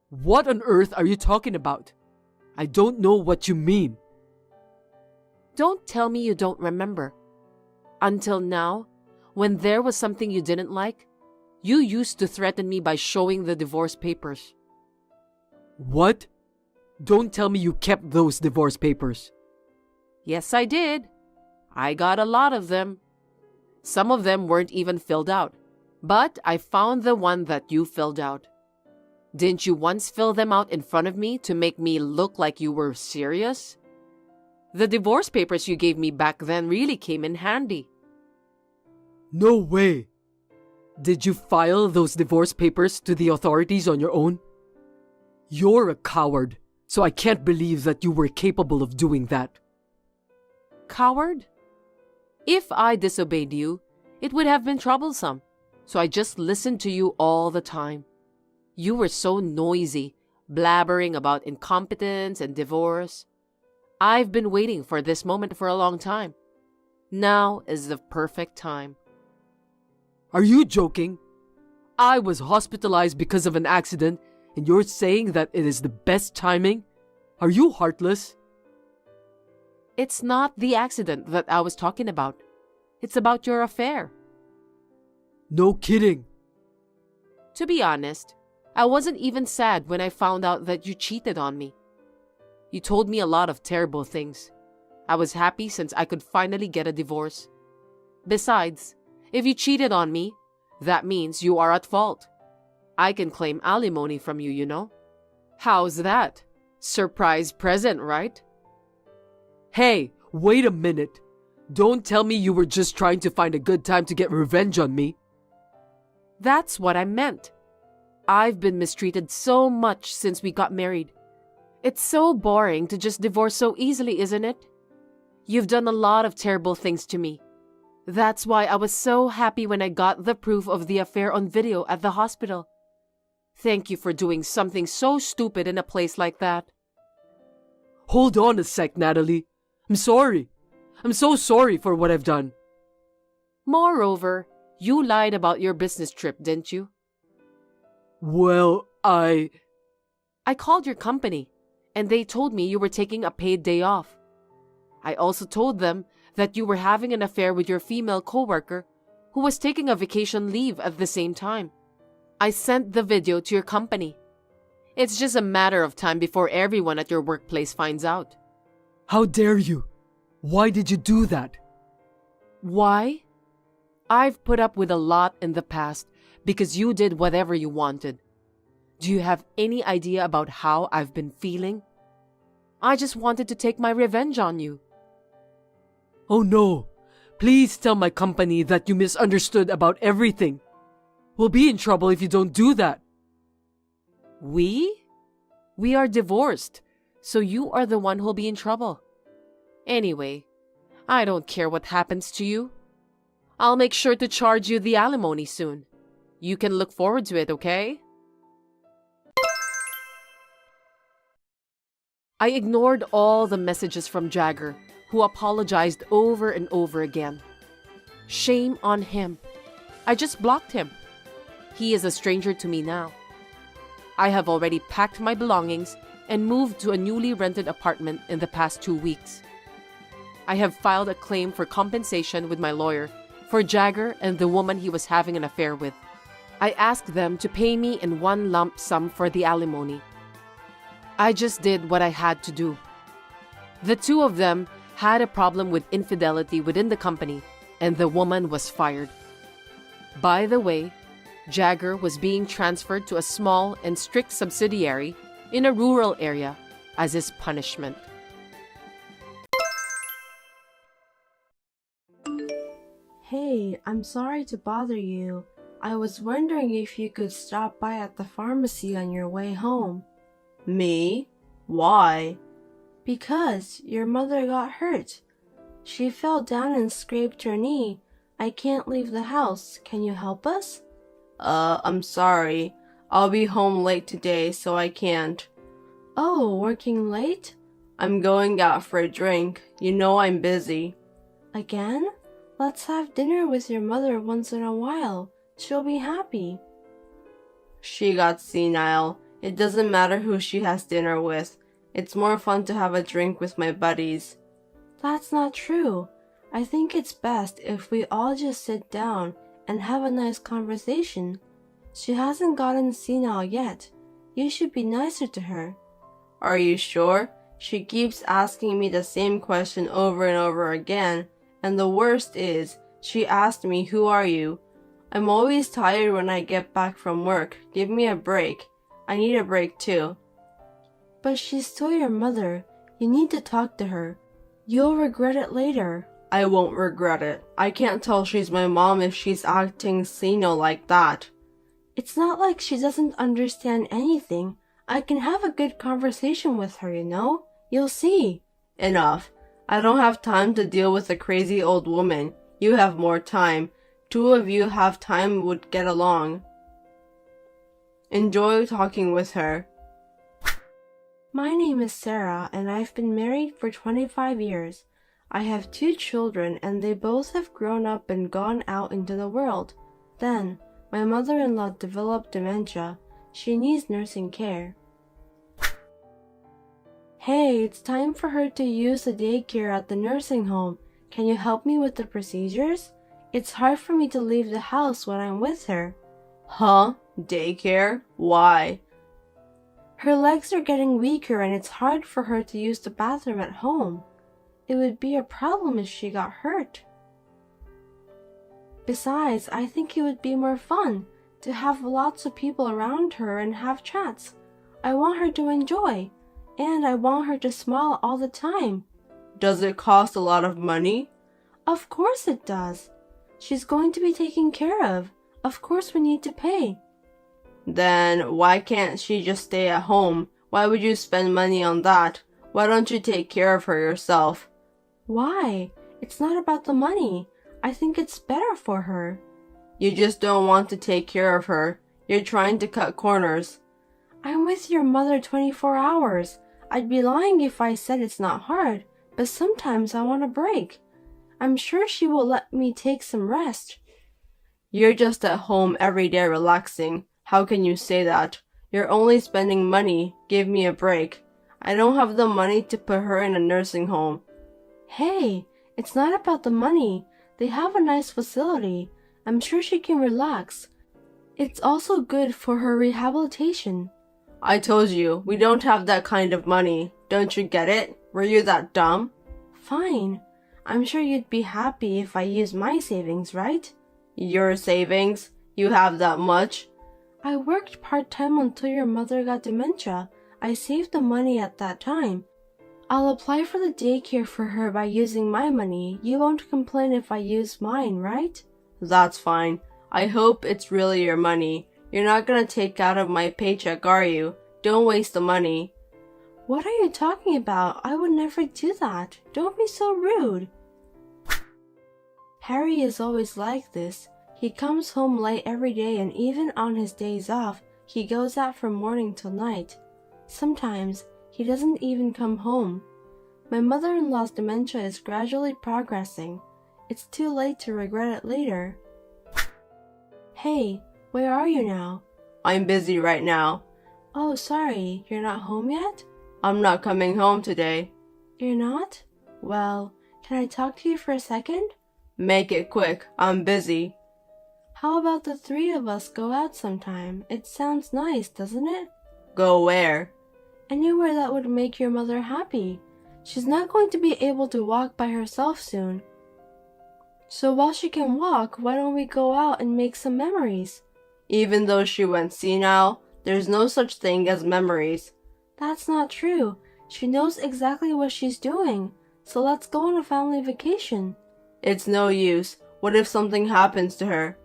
S2: What on earth are you talking about? I don't know what you mean.
S1: Don't tell me you don't remember. Until now, when there was something you didn't like, you used to threaten me by showing the divorce papers.
S2: What? Don't tell me you kept those divorce papers.
S1: Yes, I did. I got a lot of them. Some of them weren't even filled out, but I found the one that you filled out. Didn't you once fill them out in front of me to make me look like you were serious? The divorce papers you gave me back then really came in handy.
S2: No way! Did you file those divorce papers to the authorities on your own? You're a coward, so I can't believe that you were capable of doing that.
S1: Coward? If I disobeyed you, it would have been troublesome, so I just listened to you all the time. You were so noisy, blabbering about incompetence and divorce. I've been waiting for this moment for a long time. Now is the perfect time.
S2: Are you joking? I was hospitalized because of an accident, and you're saying that it is the best timing? Are you heartless?
S1: It's not the accident that I was talking about. It's about your affair.
S2: No kidding.
S1: To be honest, I wasn't even sad when I found out that you cheated on me. You told me a lot of terrible things. I was happy since I could finally get a divorce. Besides, if you cheated on me, that means you are at fault. I can claim alimony from you, you know. How's that? Surprise present, right?
S2: Hey, wait a minute. Don't tell me you were just trying to find a good time to get revenge on me.
S1: That's what I meant. I've been mistreated so much since we got married. It's so boring to just divorce so easily, isn't it? You've done a lot of terrible things to me. That's why I was so happy when I got the proof of the affair on video at the hospital. Thank you for doing something so stupid in a place like that.
S2: Hold on a sec, Natalie. I'm sorry. I'm so sorry for what I've done.
S1: Moreover, you lied about your business trip, didn't you?
S2: Well, I
S1: called your company, and they told me you were taking a paid day off. I also told them that you were having an affair with your female coworker who was taking a vacation leave at the same time. I sent the video to your company. It's just a matter of time before everyone at your workplace finds out.
S2: How dare you? Why did you do that?
S1: Why? I've put up with a lot in the past because you did whatever you wanted. Do you have any idea about how I've been feeling? I just wanted to take my revenge on you.
S2: Oh no! Please tell my company that you misunderstood about everything. We'll be in trouble if you don't do that.
S1: We? We are divorced, so you are the one who'll be in trouble. Anyway, I don't care what happens to you. I'll make sure to charge you the alimony soon. You can look forward to it, okay? I ignored all the messages from Jagger, who apologized over and over again. Shame on him. I just blocked him. He is a stranger to me now. I have already packed my belongings and moved to a newly rented apartment in the past 2 weeks. I have filed a claim for compensation with my lawyer for Jagger and the woman he was having an affair with. I asked them to pay me in one lump sum for the alimony. I just did what I had to do. The two of them had a problem with infidelity within the company, and the woman was fired. By the way, Jagger was being transferred to a small and strict subsidiary in a rural area as his punishment.
S4: Hey, I'm sorry to bother you. I was wondering if you could stop by at the pharmacy on your way home.
S5: Me? Why?
S4: Because your mother got hurt. She fell down and scraped her knee. I can't leave the house. Can you help us?
S5: I'm sorry. I'll be home late today, so I can't.
S4: Oh, working late?
S5: I'm going out for a drink. You know I'm busy.
S4: Again? Let's have dinner with your mother once in a while. She'll be happy.
S5: She got senile. It doesn't matter who she has dinner with. It's more fun to have a drink with my buddies.
S4: That's not true. I think it's best if we all just sit down and have a nice conversation. She hasn't gotten senile yet. You should be nicer to her.
S5: Are you sure? She keeps asking me the same question over and over again, and the worst is, she asked me, "Who are you?" I'm always tired when I get back from work. Give me a break. I need a break too.
S4: But she's still your mother. You need to talk to her. You'll regret it later.
S5: I won't regret it. I can't tell she's my mom if she's acting senile like that.
S4: It's not like she doesn't understand anything. I can have a good conversation with her, you know? You'll see.
S5: Enough. I don't have time to deal with a crazy old woman. You have more time. Two of you have time would get along. Enjoy talking with her.
S4: My name is Sarah, and I've been married for 25 years. I have 2 children, and they both have grown up and gone out into the world. Then, my mother-in-law developed dementia. She needs nursing care. Hey, it's time for her to use the daycare at the nursing home. Can you help me with the procedures? It's hard for me to leave the house when I'm with her.
S5: Huh? Daycare? Why?
S4: Her legs are getting weaker and it's hard for her to use the bathroom at home. It would be a problem if she got hurt. Besides, I think it would be more fun to have lots of people around her and have chats. I want her to enjoy, and I want her to smile all the time.
S5: Does it cost a lot of money?
S4: Of course it does. She's going to be taken care of. Of course we need to pay.
S5: Then why can't she just stay at home? Why would you spend money on that? Why don't you take care of her yourself?
S4: Why? It's not about the money. I think it's better for her.
S5: You just don't want to take care of her. You're trying to cut corners.
S4: I'm with your mother 24 hours. I'd be lying if I said it's not hard, but sometimes I want a break. I'm sure she will let me take some rest.
S5: You're just at home every day relaxing. How can you say that? You're only spending money. Give me a break. I don't have the money to put her in a nursing home.
S4: Hey, it's not about the money. They have a nice facility. I'm sure she can relax. It's also good for her rehabilitation.
S5: I told you, we don't have that kind of money. Don't you get it? Were you that dumb?
S4: Fine. I'm sure you'd be happy if I used my savings, right?
S5: Your savings? You have that much?
S4: I worked part-time until your mother got dementia. I saved the money at that time. I'll apply for the daycare for her by using my money. You won't complain if I use mine, right?
S5: That's fine. I hope it's really your money. You're not gonna take out of my paycheck, are you? Don't waste the money.
S4: What are you talking about? I would never do that. Don't be so rude. Harry is always like this. He comes home late every day, and even on his days off, he goes out from morning till night. Sometimes he doesn't even come home. My mother-in-law's dementia is gradually progressing. It's too late to regret it later. Hey, where are you now?
S5: I'm busy right now.
S4: Oh, sorry, you're not home yet?
S5: I'm not coming home today.
S4: You're not? Well, can I talk to you for a second?
S5: Make it quick. I'm busy.
S4: How about the three of us go out sometime? It sounds nice, doesn't it?
S5: Go where?
S4: Anywhere that would make your mother happy. She's not going to be able to walk by herself soon. So while she can walk, why don't we go out and make some memories?
S5: Even though she went senile, there's no such thing as memories.
S4: That's not true. She knows exactly what she's doing. So let's go on a family vacation.
S5: It's no use. What if something happens to her?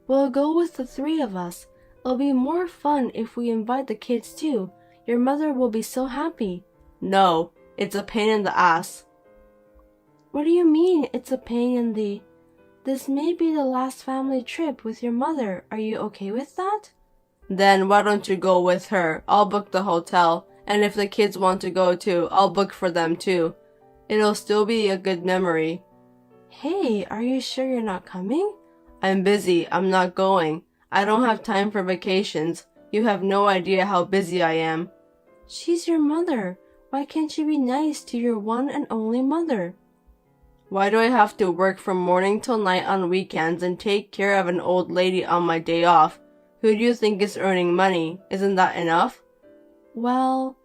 S4: We'll go with the three of us. It'll be more fun if we invite the kids too. Your mother will be so happy.
S5: No, it's a pain in the ass.
S4: What do you mean, it's a pain in the... This may be the last family trip with your mother. Are you okay with that?
S5: Then why don't you go with her? I'll book the hotel, and if the kids want to go too, I'll book for them too. It'll still be a good memory.
S4: Hey, are you sure you're not coming?
S5: I'm busy. I'm not going. I don't have time for vacations. You have no idea how busy I am.
S4: She's your mother. Why can't you be nice to your one and only mother?
S5: Why do I have to work from morning till night on weekends and take care of an old lady on my day off? Who do you think is earning money? Isn't that enough?
S4: Well,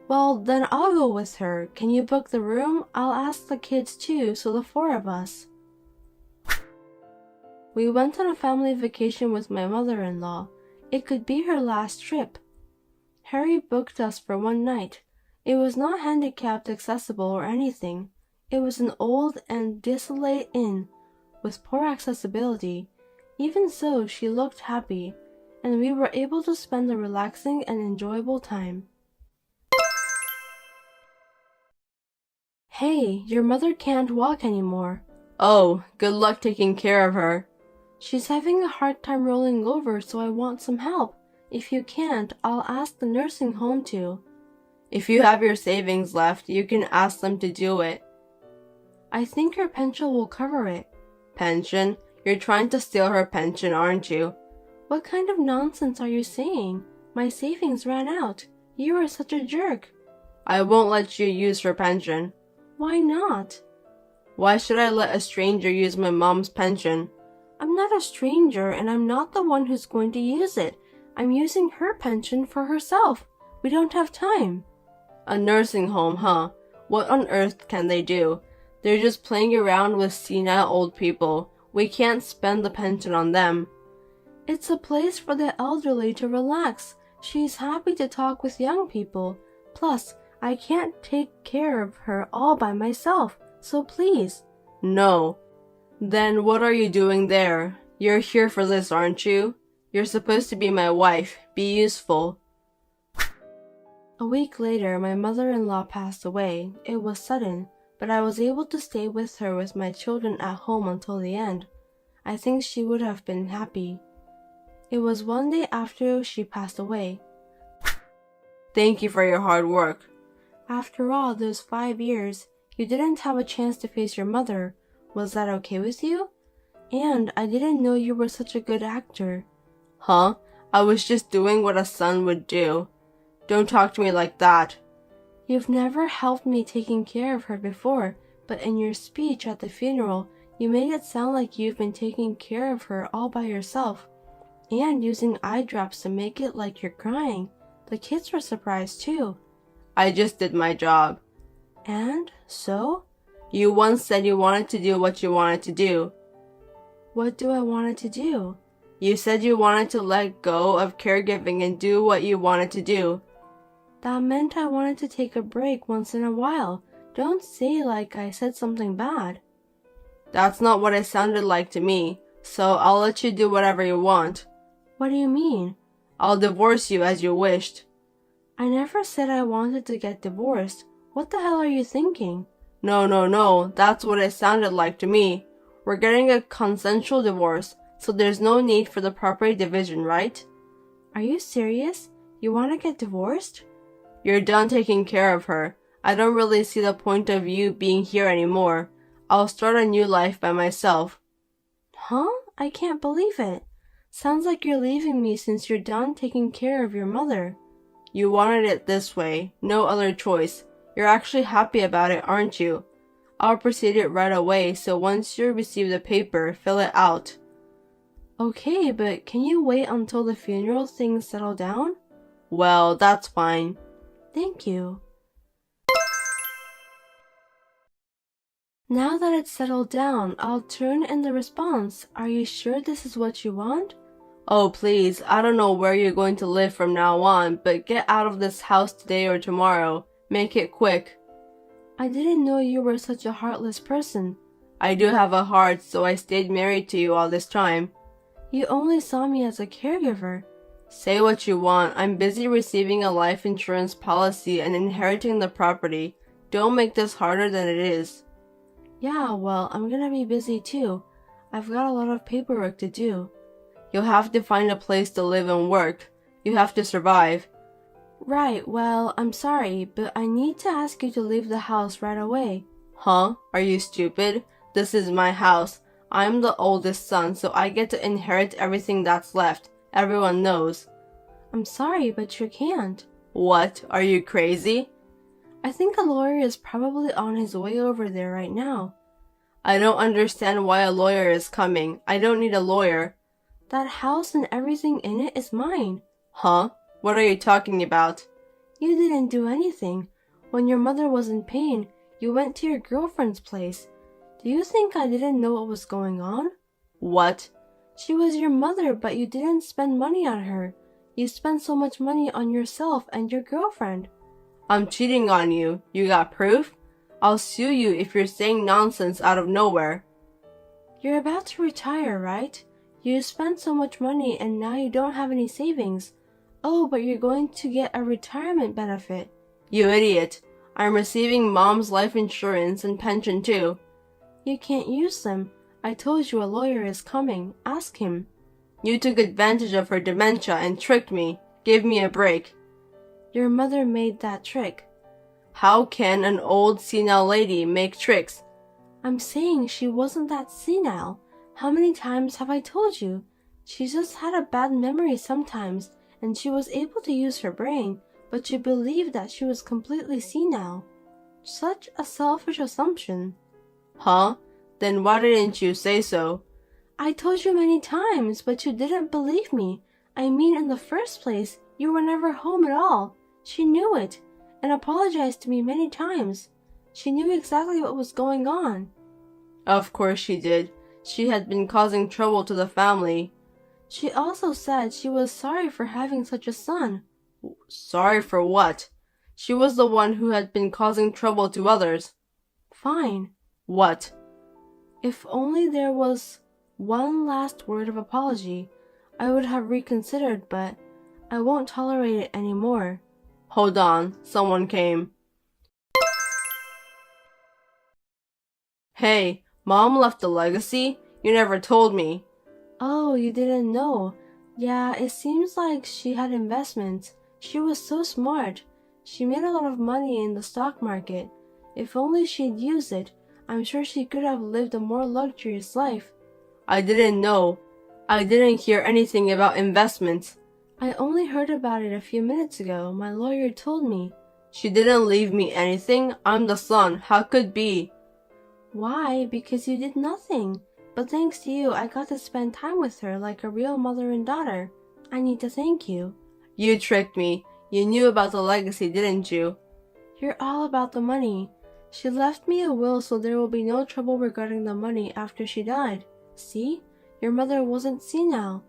S4: then I'll go with her. Can you book the room? I'll ask the kids too, so the four of us. We went on a family vacation with my mother-in-law. It could be her last trip. Harry booked us for one night. It was not handicapped accessible or anything. It was an old and desolate inn with poor accessibility. Even so, she looked happy, and we were able to spend a relaxing and enjoyable time. Hey, your mother can't walk anymore.
S5: Oh, good luck taking care of her.
S4: She's having a hard time rolling over, so I want some help. If you can't, I'll ask the nursing home to.
S5: If you have your savings left, you can ask them to do it.
S4: I think her pension will cover it.
S5: Pension? You're trying to steal her pension, aren't you?
S4: What kind of nonsense are you saying? My savings ran out. You are such a jerk.
S5: I won't let you use her pension.
S4: Why not?
S5: Why should I let a stranger use my mom's pension?
S4: I'm not a stranger, and I'm not the one who's going to use it. I'm using her pension for herself. We don't have time.
S5: A nursing home, huh? What on earth can they do? They're just playing around with senile old people. We can't spend the pension on them.
S4: It's a place for the elderly to relax. She's happy to talk with young people. Plus, I can't take care of her all by myself, so please.
S5: No. Then what are you doing there? You're here for this, aren't you? You're supposed to be my wife. Be useful.
S4: A week later, my mother-in-law passed away. It was sudden, but I was able to stay with her with my children at home until the end. I think she would have been happy. It was one day after she passed away.
S5: Thank you for your hard work.
S4: After all those 5 years, you didn't have a chance to face your mother. Was that okay with you? And I didn't know you were such a good actor.
S5: Huh? I was just doing what a son would do. Don't talk to me like that.
S4: You've never helped me taking care of her before, but in your speech at the funeral, you made it sound like you've been taking care of her all by yourself. And using eye drops to make it like you're crying. The kids were surprised too.
S5: I just did my job.
S4: And so?
S5: You once said you wanted to do what you wanted to do.
S4: What do I want to do?
S5: You said you wanted to let go of caregiving and do what you wanted to do.
S4: That meant I wanted to take a break once in a while. Don't say like I said something bad.
S5: That's not what it sounded like to me, so I'll let you do whatever you want.
S4: What do you mean?
S5: I'll divorce you as you wished.
S4: I never said I wanted to get divorced. What the hell are you thinking?
S5: No, that's what it sounded like to me. We're getting a consensual divorce, so there's no need for the property division, right?
S4: Are you serious? You want to get divorced?
S5: You're done taking care of her. I don't really see the point of you being here anymore. I'll start a new life by myself.
S4: Huh? I can't believe it. Sounds like you're leaving me since you're done taking care of your mother.
S5: You wanted it this way, no other choice. You're actually happy about it, aren't you? I'll proceed it right away, so once you receive the paper, fill it out.
S4: Okay, but can you wait until the funeral things settle down?
S5: Well, that's fine.
S4: Thank you. Now that it's settled down, I'll turn in the response. Are you sure this is what you want?
S5: Oh, please, I don't know where you're going to live from now on, but get out of this house today or tomorrow. Make it quick.
S4: I didn't know you were such a heartless person.
S5: I do have a heart, so I stayed married to you all this time.
S4: You only saw me as a caregiver.
S5: Say what you want. I'm busy receiving a life insurance policy and inheriting the property. Don't make this harder than it is.
S4: Yeah, well, I'm gonna be busy too. I've got a lot of paperwork to do.
S5: You'll have to find a place to live and work. You have to survive.
S4: Right, well, I'm sorry, but I need to ask you to leave the house right away.
S5: Huh? Are you stupid? This is my house. I'm the oldest son, so I get to inherit everything that's left. Everyone knows.
S4: I'm sorry, but you can't.
S5: What? Are you crazy?
S4: I think a lawyer is probably on his way over there right now.
S5: I don't understand why a lawyer is coming. I don't need a lawyer.
S4: That house and everything in it is mine.
S5: Huh? What are you talking about?
S4: You didn't do anything. When your mother was in pain, you went to your girlfriend's place. Do you think I didn't know what was going on?
S5: What?
S4: She was your mother, but you didn't spend money on her. You spent so much money on yourself and your girlfriend.
S5: I'm cheating on you. You got proof? I'll sue you if you're saying nonsense out of nowhere.
S4: You're about to retire, right? You spent so much money and now you don't have any savings. Oh, but you're going to get a retirement benefit.
S5: You idiot. I'm receiving Mom's life insurance and pension too.
S4: You can't use them. I told you a lawyer is coming. Ask him.
S5: You took advantage of her dementia and tricked me. Give me a break.
S4: Your mother made that trick.
S5: How can an old senile lady make tricks?
S4: I'm saying she wasn't that senile. How many times have I told you? She just had a bad memory sometimes, and she was able to use her brain, but you believed that she was completely senile. Such a selfish assumption.
S5: Huh? Then why didn't you say so?
S4: I told you many times, but you didn't believe me. I mean, in the first place, you were never home at all. She knew it, and apologized to me many times. She knew exactly what was going on.
S5: Of course she did. She had been causing trouble to the family.
S4: She also said she was sorry for having such a son.
S5: Sorry for what? She was the one who had been causing trouble to others.
S4: Fine.
S5: What?
S4: If only there was one last word of apology, I would have reconsidered, but I won't tolerate it anymore.
S5: Hold on, someone came. Hey, Mom left a legacy? You never told me.
S4: Oh, you didn't know. Yeah, it seems like she had investments. She was so smart. She made a lot of money in the stock market. If only she'd used it, I'm sure she could have lived a more luxurious life.
S5: I didn't know. I didn't hear anything about investments.
S4: I only heard about it a few minutes ago. My lawyer told me.
S5: She didn't leave me anything? I'm the son. How could be?
S4: Why? Because you did nothing. But thanks to you, I got to spend time with her like a real mother and daughter. I need to thank you.
S5: You tricked me. You knew about the legacy, didn't you?
S4: You're all about the money. She left me a will so there will be no trouble regarding the money after she died. See? Your mother wasn't senile.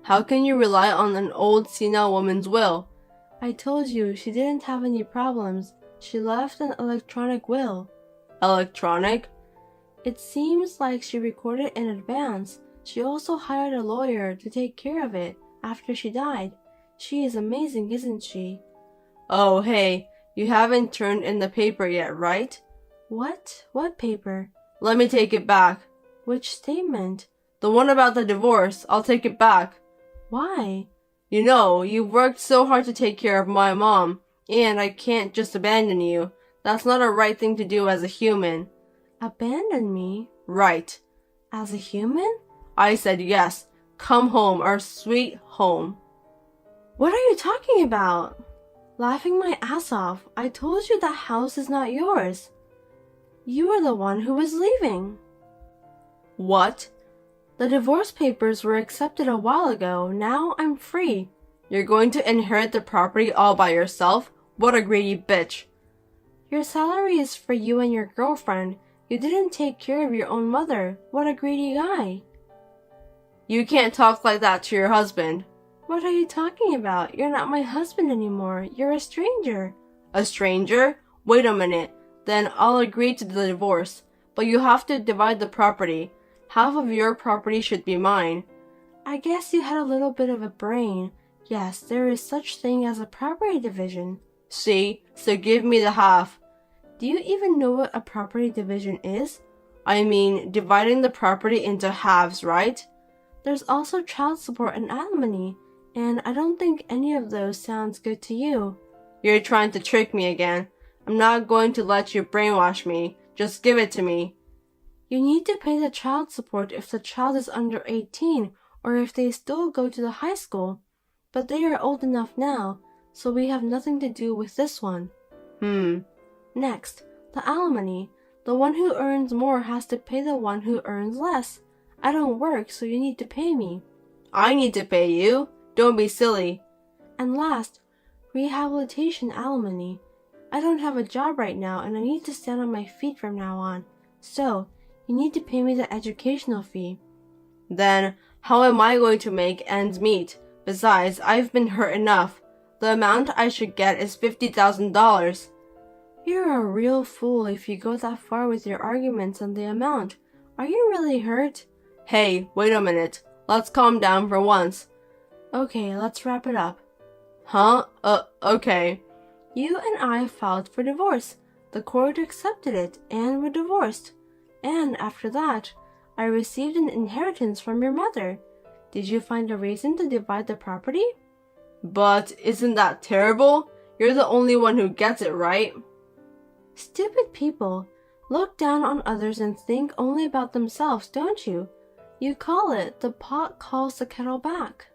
S5: How can you rely on an old senile woman's will?
S4: I told you, she didn't have any problems. She left an electronic will.
S5: Electronic?
S4: It seems like she recorded in advance. She also hired a lawyer to take care of it after she died. She is amazing, isn't she?
S5: Oh, hey, you haven't turned in the paper yet, right?
S4: What? What paper?
S5: Let me take it back.
S4: Which statement?
S5: The one about the divorce. I'll take it back.
S4: Why?
S5: You know, you worked so hard to take care of my mom, and I can't just abandon you. That's not a right thing to do as a human.
S4: Abandon me?
S5: Right.
S4: As a human?
S5: I said yes. Come home, our sweet home.
S4: What are you talking about? Laughing my ass off. I told you that house is not yours. You are the one who was leaving.
S5: What?
S4: The divorce papers were accepted a while ago. Now I'm free.
S5: You're going to inherit the property all by yourself? What a greedy bitch.
S4: Your salary is for you and your girlfriend. You didn't take care of your own mother. What a greedy guy.
S5: You can't talk like that to your husband.
S4: What are you talking about? You're not my husband anymore. You're a stranger.
S5: A stranger? Wait a minute. Then I'll agree to the divorce. But you have to divide the property. Half of your property should be mine.
S4: I guess you had a little bit of a brain. Yes, there is such thing as a property division.
S5: See? So give me the half.
S4: Do you even know what a property division is?
S5: I mean, dividing the property into halves, right?
S4: There's also child support and alimony, and I don't think any of those sounds good to you.
S5: You're trying to trick me again. I'm not going to let you brainwash me. Just give it to me.
S4: You need to pay the child support if the child is under 18 or if they still go to the high school. But they are old enough now, so we have nothing to do with this one. Next, the alimony. The one who earns more has to pay the one who earns less. I don't work, so you need to pay me.
S5: I need to pay you? Don't be silly.
S4: And last, rehabilitation alimony. I don't have a job right now and I need to stand on my feet from now on. So, you need to pay me the educational fee.
S5: Then, how am I going to make ends meet? Besides, I've been hurt enough. The amount I should get is $50,000.
S4: You're a real fool if you go that far with your arguments on the amount. Are you really hurt?
S5: Hey, wait a minute. Let's calm down for once.
S4: Okay, let's wrap it up.
S5: Huh? Okay.
S4: You and I filed for divorce. The court accepted it, and we're divorced. And after that, I received an inheritance from your mother. Did you find a reason to divide the property?
S5: But isn't that terrible? You're the only one who gets it, right?
S4: Stupid people. Look down on others and think only about themselves, don't you? You call it the pot calls the kettle back.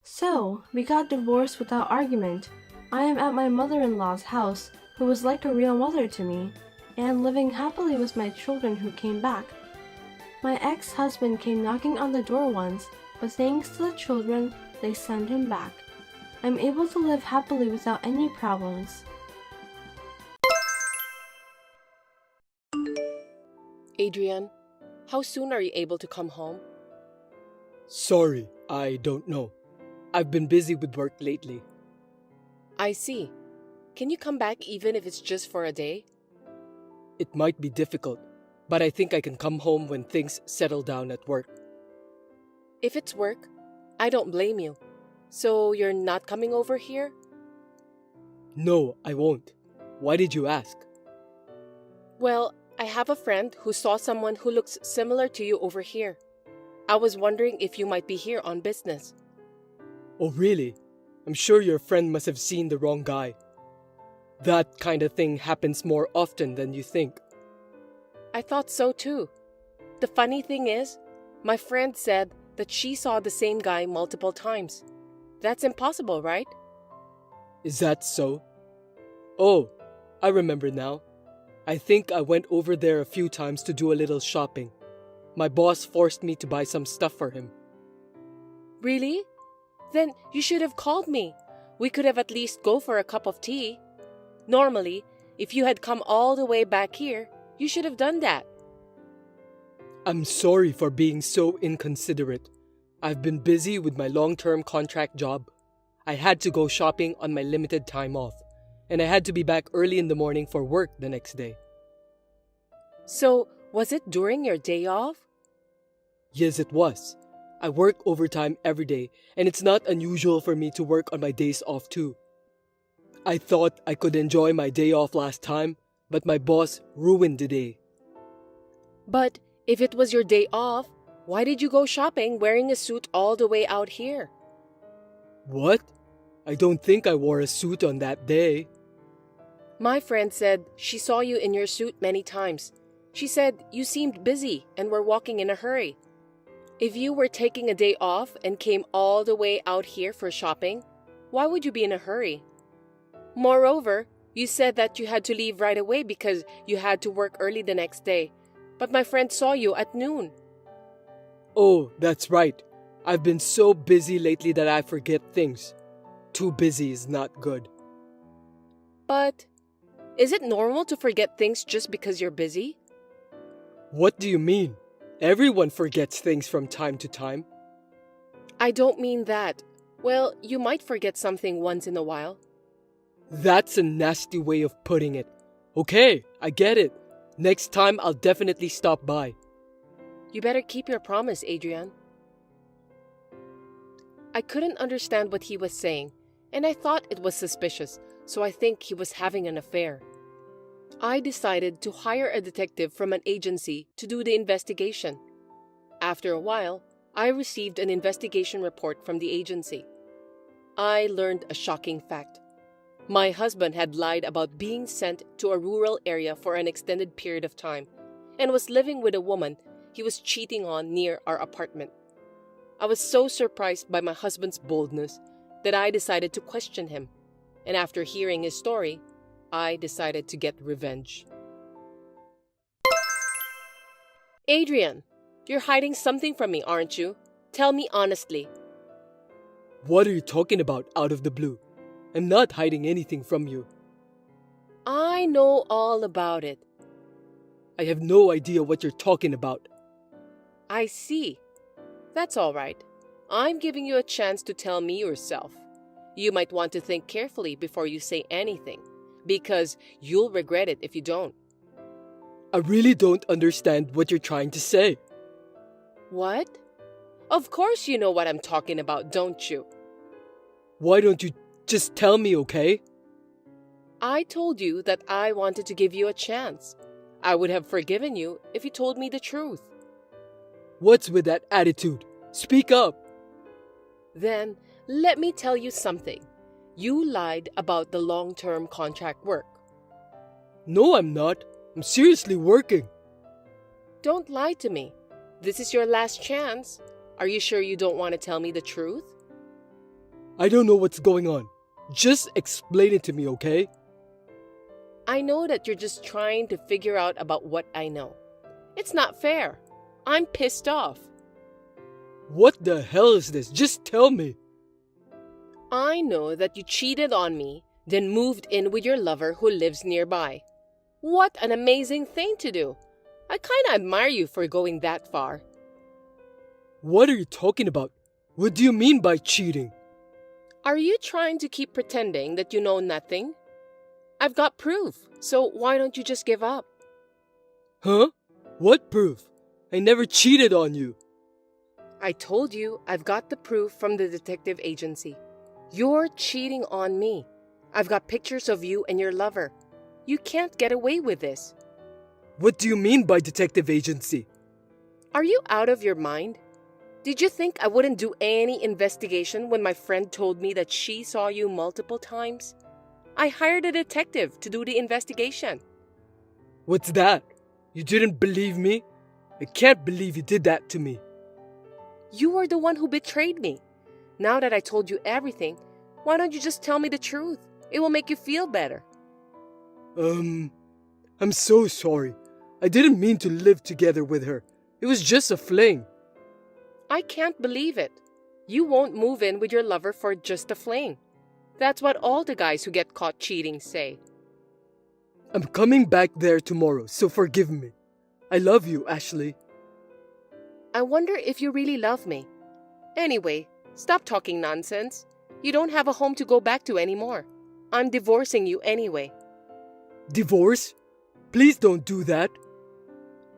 S4: So, we got divorced without argument. I am at my mother-in-law's house, who was like a real mother to me, and living happily with my children who came back. My ex-husband came knocking on the door once, but thanks to the children, they sent him back. I'm able to live happily without any problems.
S1: Adrian, how soon are you able to come home?
S2: Sorry, I don't know. I've been busy with work lately.
S1: I see. Can you come back even if it's just for a day?
S2: It might be difficult, but I think I can come home when things settle down at work.
S1: If it's work, I don't blame you. So you're not coming over here?
S2: No, I won't. Why did you ask?
S1: Well, I have a friend who saw someone who looks similar to you over here. I was wondering if you might be here on business.
S2: Oh, really? I'm sure your friend must have seen the wrong guy. That kind of thing happens more often than you think.
S1: I thought so too. The funny thing is, my friend said that she saw the same guy multiple times. That's impossible, right?
S2: Is that so? Oh, I remember now. I think I went over there a few times to do a little shopping. My boss forced me to buy some stuff for him.
S1: Really? Then you should have called me. We could have at least go for a cup of tea. Normally, if you had come all the way back here, you should have done that.
S2: I'm sorry for being so inconsiderate. I've been busy with my long-term contract job. I had to go shopping on my limited time off, and I had to be back early in the morning for work the next day.
S1: So, was it during your day off?
S2: Yes, it was. I work overtime every day, and it's not unusual for me to work on my days off too. I thought I could enjoy my day off last time, but my boss ruined the day.
S1: But if it was your day off, why did you go shopping wearing a suit all the way out here?
S2: What? I don't think I wore a suit on that day.
S1: My friend said she saw you in your suit many times. She said you seemed busy and were walking in a hurry. If you were taking a day off and came all the way out here for shopping, why would you be in a hurry? Moreover, you said that you had to leave right away because you had to work early the next day. But my friend saw you at noon.
S2: Oh, that's right. I've been so busy lately that I forget things. Too busy is not good.
S1: But is it normal to forget things just because you're busy?
S2: What do you mean? Everyone forgets things from time to time.
S1: I don't mean that. Well, you might forget something once in a while.
S2: That's a nasty way of putting it. Okay, I get it. Next time I'll definitely stop by.
S1: You better keep your promise, Adrian. I couldn't understand what he was saying, and I thought it was suspicious, so I think he was having an affair. I decided to hire a detective from an agency to do the investigation. After a while, I received an investigation report from the agency. I learned a shocking fact. My husband had lied about being sent to a rural area for an extended period of time and was living with a woman he was cheating on near our apartment. I was so surprised by my husband's boldness that I decided to question him, and after hearing his story, I decided to get revenge. Adrian, you're hiding something from me, aren't you? Tell me honestly.
S2: What are you talking about out of the blue? I'm not hiding anything from you.
S1: I know all about it.
S2: I have no idea what you're talking about.
S1: I see. That's all right. I'm giving you a chance to tell me yourself. You might want to think carefully before you say anything, because you'll regret it if you don't.
S2: I really don't understand what you're trying to say.
S1: What? Of course you know what I'm talking about, don't you?
S2: Why don't you just tell me, okay?
S1: I told you that I wanted to give you a chance. I would have forgiven you if you told me the truth.
S2: What's with that attitude? Speak up.
S1: Then, let me tell you something. You lied about the long-term contract work.
S2: No, I'm not. I'm seriously working.
S1: Don't lie to me. This is your last chance. Are you sure you don't want to tell me the truth?
S2: I don't know what's going on. Just explain it to me, okay?
S1: I know that you're just trying to figure out about what I know. It's not fair. I'm pissed off.
S2: What the hell is this? Just tell me.
S1: I know that you cheated on me, then moved in with your lover who lives nearby. What an amazing thing to do. I kinda admire you for going that far.
S2: What are you talking about? What do you mean by cheating?
S1: Are you trying to keep pretending that you know nothing? I've got proof, so why don't you just give up?
S2: Huh? What proof? I never cheated on you.
S1: I told you I've got the proof from the detective agency. You're cheating on me. I've got pictures of you and your lover. You can't get away with this.
S2: What do you mean by detective agency?
S1: Are you out of your mind? Did you think I wouldn't do any investigation when my friend told me that she saw you multiple times? I hired a detective to do the investigation.
S2: What's that? You didn't believe me? I can't believe you did that to me.
S1: You were the one who betrayed me. Now that I told you everything, why don't you just tell me the truth? It will make you feel better.
S2: I'm so sorry. I didn't mean to live together with her. It was just a fling.
S1: I can't believe it. You won't move in with your lover for just a fling. That's what all the guys who get caught cheating say.
S2: I'm coming back there tomorrow, so forgive me. I love you, Ashley.
S1: I wonder if you really love me. Anyway, stop talking nonsense. You don't have a home to go back to anymore. I'm divorcing you anyway.
S2: Divorce? Please don't do that.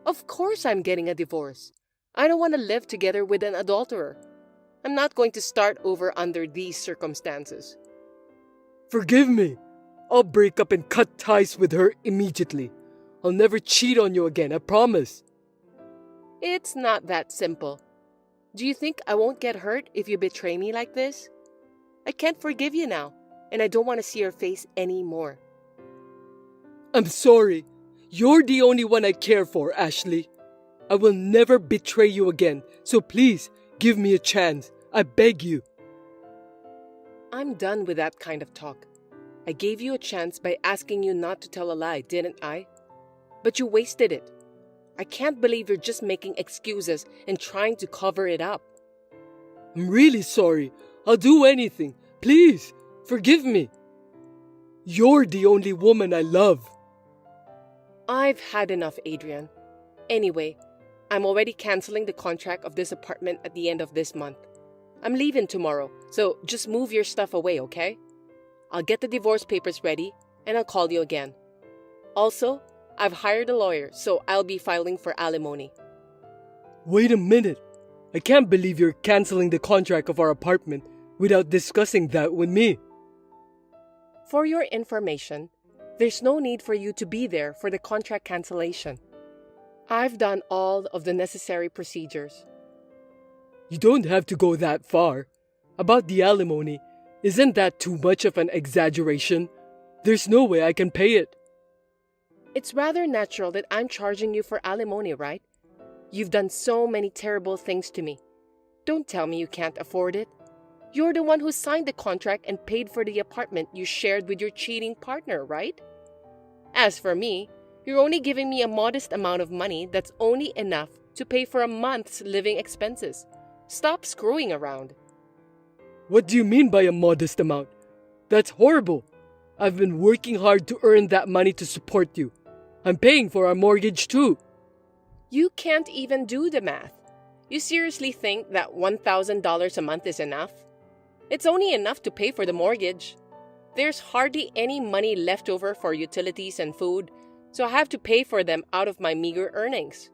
S1: Of course I'm getting a divorce. I don't want to live together with an adulterer. I'm not going to start over under these circumstances.
S2: Forgive me. I'll break up and cut ties with her immediately. I'll never cheat on you again, I promise.
S1: It's not that simple. Do you think I won't get hurt if you betray me like this? I can't forgive you now, and I don't want to see your face anymore.
S2: I'm sorry. You're the only one I care for, Ashley. I will never betray you again, so please give me a chance. I beg you.
S1: I'm done with that kind of talk. I gave you a chance by asking you not to tell a lie, didn't I? But you wasted it. I can't believe you're just making excuses and trying to cover it up.
S2: I'm really sorry. I'll do anything. Please, forgive me. You're the only woman I love.
S1: I've had enough, Adrian. Anyway, I'm already canceling the contract of this apartment at the end of this month. I'm leaving tomorrow, so just move your stuff away, okay? I'll get the divorce papers ready, and I'll call you again. Also, I've hired a lawyer, so I'll be filing for alimony.
S2: Wait a minute. I can't believe you're canceling the contract of our apartment without discussing that with me.
S1: For your information, there's no need for you to be there for the contract cancellation. I've done all of the necessary procedures.
S2: You don't have to go that far. About the alimony, isn't that too much of an exaggeration? There's no way I can pay it.
S1: It's rather natural that I'm charging you for alimony, right? You've done so many terrible things to me. Don't tell me you can't afford it. You're the one who signed the contract and paid for the apartment you shared with your cheating partner, right? As for me, you're only giving me a modest amount of money that's only enough to pay for a month's living expenses. Stop screwing around.
S2: What do you mean by a modest amount? That's horrible. I've been working hard to earn that money to support you. I'm paying for our mortgage too.
S1: You can't even do the math. You seriously think that $1,000 a month is enough? It's only enough to pay for the mortgage. There's hardly any money left over for utilities and food, so I have to pay for them out of my meager earnings.